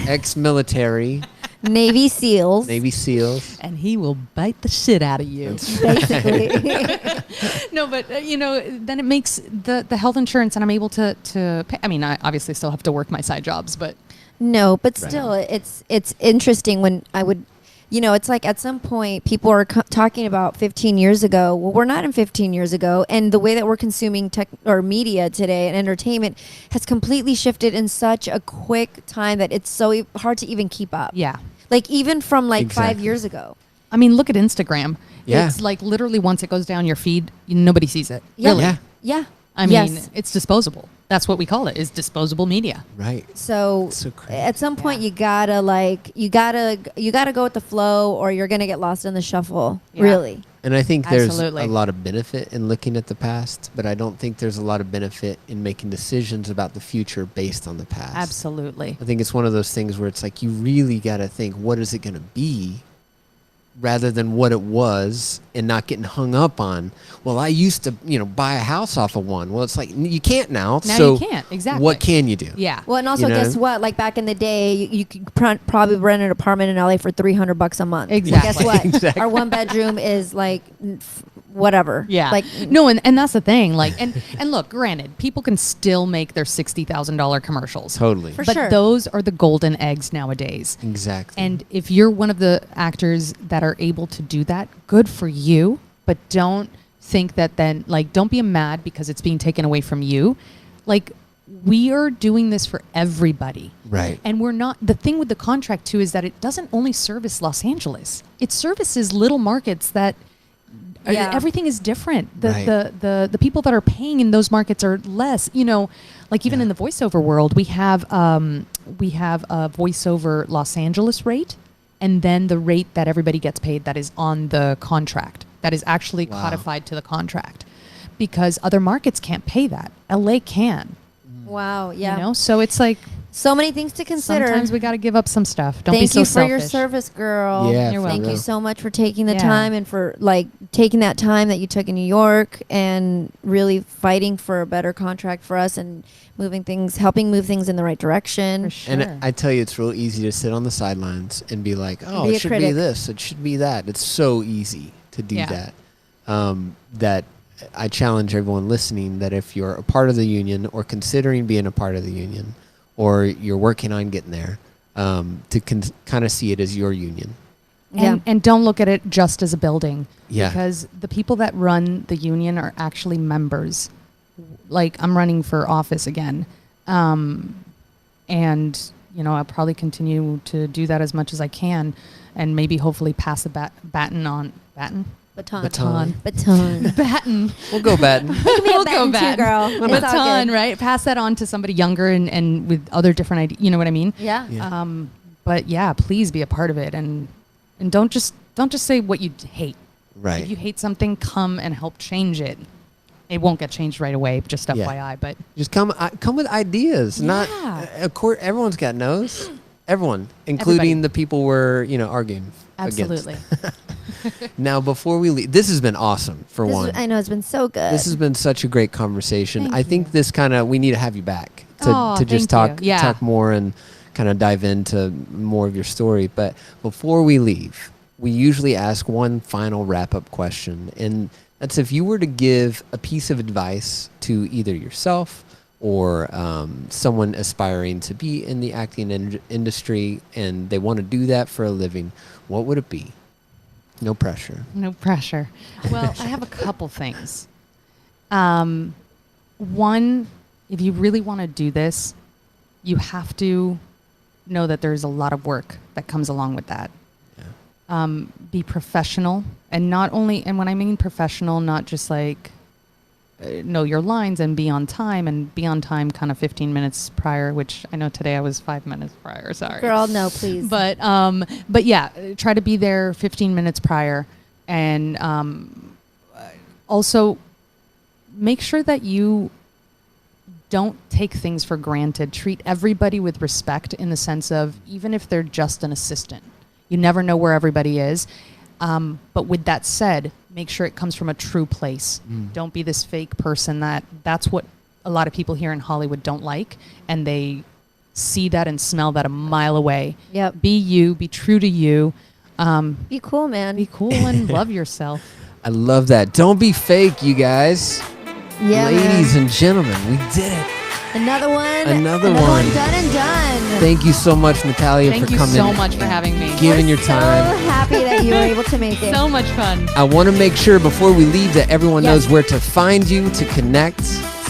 ex-military Navy SEALs. Navy SEALs. And he will bite the shit out of you. Basically. No, but then it makes the health insurance, and I'm able to pay. I mean, I obviously still have to work my side jobs, but No, but Right. still, it's interesting when I would, it's like at some point people are talking about 15 years ago. Well, we're not in 15 years ago, and the way that we're consuming tech or media today and entertainment has completely shifted in such a quick time that it's so hard to even keep up. yeah. Like even from like 5 Exactly. years ago. I mean, look at Instagram. Yeah. It's like literally once it goes down your feed, nobody sees it. Yeah. Really. Yeah. Yeah. I mean, Yes. it's disposable. That's what we call it, is disposable media. Right. So, So crazy. at some point you gotta go with the flow, or you're gonna get lost in the shuffle. Yeah. Really. And I think there's Absolutely. a lot of benefit in looking at the past, but I don't think there's a lot of benefit in making decisions about the future based on the past. Absolutely. I think it's one of those things where it's like you really got to think, what is it going to be, rather than what it was, and not getting hung up on, well, I used to, buy a house off of one. Well, it's like, you can't now. Now so you can't. Exactly. What can you do? Yeah. Well, and also You know? guess what? Like back in the day, you could probably rent an apartment in LA for $300 a month. Exactly. Guess what? Exactly. Our 1-bedroom is like whatever. Yeah. Like no, and that's the thing. Like, and look, granted, people can still make their $60,000 commercials. Totally. For but sure. those are the golden eggs nowadays. Exactly. And if you're one of the actors that are able to do that, good for you. But don't think that then, like, don't be mad because it's being taken away from you. Like, we are doing this for everybody. Right. And we're not, the thing with the contract too is that it doesn't only service Los Angeles. It services little markets that Yeah. everything is different. Right. The people that are paying in those markets are less, like even Yeah. in the voiceover world, we have a voiceover Los Angeles rate, and then the rate that everybody gets paid that is on the contract, that is actually Wow. codified to the contract, because other markets can't pay that. LA can, wow. Yeah. So it's like, So many things to consider. Sometimes we got to give up some stuff. Don't be Thank so you for selfish. your service, girl. Yeah, You're Thank welcome. you so much for taking the Yeah. time and for like taking that time that you took in New York and really fighting for a better contract for us and helping move things in the right direction. For sure. And I tell you, it's real easy to sit on the sidelines and be like, oh, Be a it should be critic. this, it should be that. It's so easy to do Yeah. that. That I challenge everyone listening that if you're a part of the union or considering being a part of the union or you're working on getting there, to kind of see it as your union. And don't look at it just as a building. Yeah. Because the people that run the union are actually members. Like, I'm running for office again. And, I'll probably continue to do that as much as I can and maybe hopefully pass the baton on. Baton? Baton. Baton. We'll go baton. We'll go baton too, girl. A It's all baton, good. right? Pass that on to somebody younger and with other different ideas. You know what I mean? Yeah. Yeah. But yeah, please be a part of it and don't just say what you hate. Right. If you hate something, come and help change it. It won't get changed right away, just Yeah. FYI. But Just come with ideas. Not Yeah. of course. Everyone's got no's. Everyone, including Everybody. the people we're arguing absolutely. against. Now, before we leave, this has been awesome. For one, I know it's been so good. this has been such a great conversation. Thank I think you. this we need to have you back Oh, to just thank you. Yeah. talk more and kind of dive into more of your story. But before we leave, we usually ask one final wrap-up question, and that's if you were to give a piece of advice to either yourself or someone aspiring to be in the acting industry and they want to do that for a living, what would it be? No pressure. No pressure. Well, I have a couple things. One, if you really want to do this, you have to know that there's a lot of work that comes along with that. Yeah. Be professional, and and when I mean professional, not just like know your lines and be on time kind of 15 minutes prior, which I know today I was 5 minutes prior. Sorry. Girl, no, please. But yeah, try to be there 15 minutes prior, and also make sure that you don't take things for granted. Treat everybody with respect in the sense of even if they're just an assistant, you never know where everybody is. But with that said, make sure it comes from a true place. Don't be this fake person that's what a lot of people here in Hollywood don't like, and they see that and smell that a mile away. Yep. Be you, be true to you. Be cool, man. Be cool and love yourself. I love that. Don't be fake, you guys. Yeah, Ladies man. and gentlemen, we did it. Another one. Another one. one. Done and done. Thank you so much, Natalia, Thank for you coming. so much for having me. Giving your So time. happy that you were able to make it. So much fun. I want to make sure before we leave that everyone Yes. knows where to find you, to connect.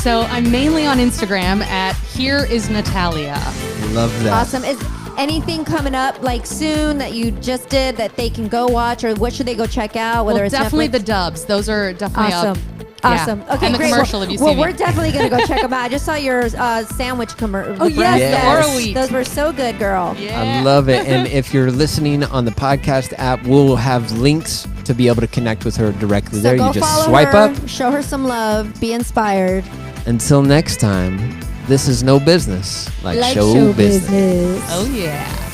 So I'm mainly on Instagram at Here Is Natalia. Love that. Awesome. Is anything coming up like soon that you just did that they can go watch, or what should they go check out? Whether Well, it's definitely Netflix? the dubs. Those are definitely Awesome. up. Awesome. Yeah. Okay, and the great. commercial, well, if you well, see we're me. definitely going to go check them out. I just saw your sandwich commercial. Oh, yes, the breast. Oro Wheat. Those were so good, girl. Yeah. I love it. And if you're listening on the podcast app, we'll have links to be able to connect with her directly So there. go You just follow swipe her, up. show her some love, be inspired. Until next time, this is No Business, like show business. Oh, yeah.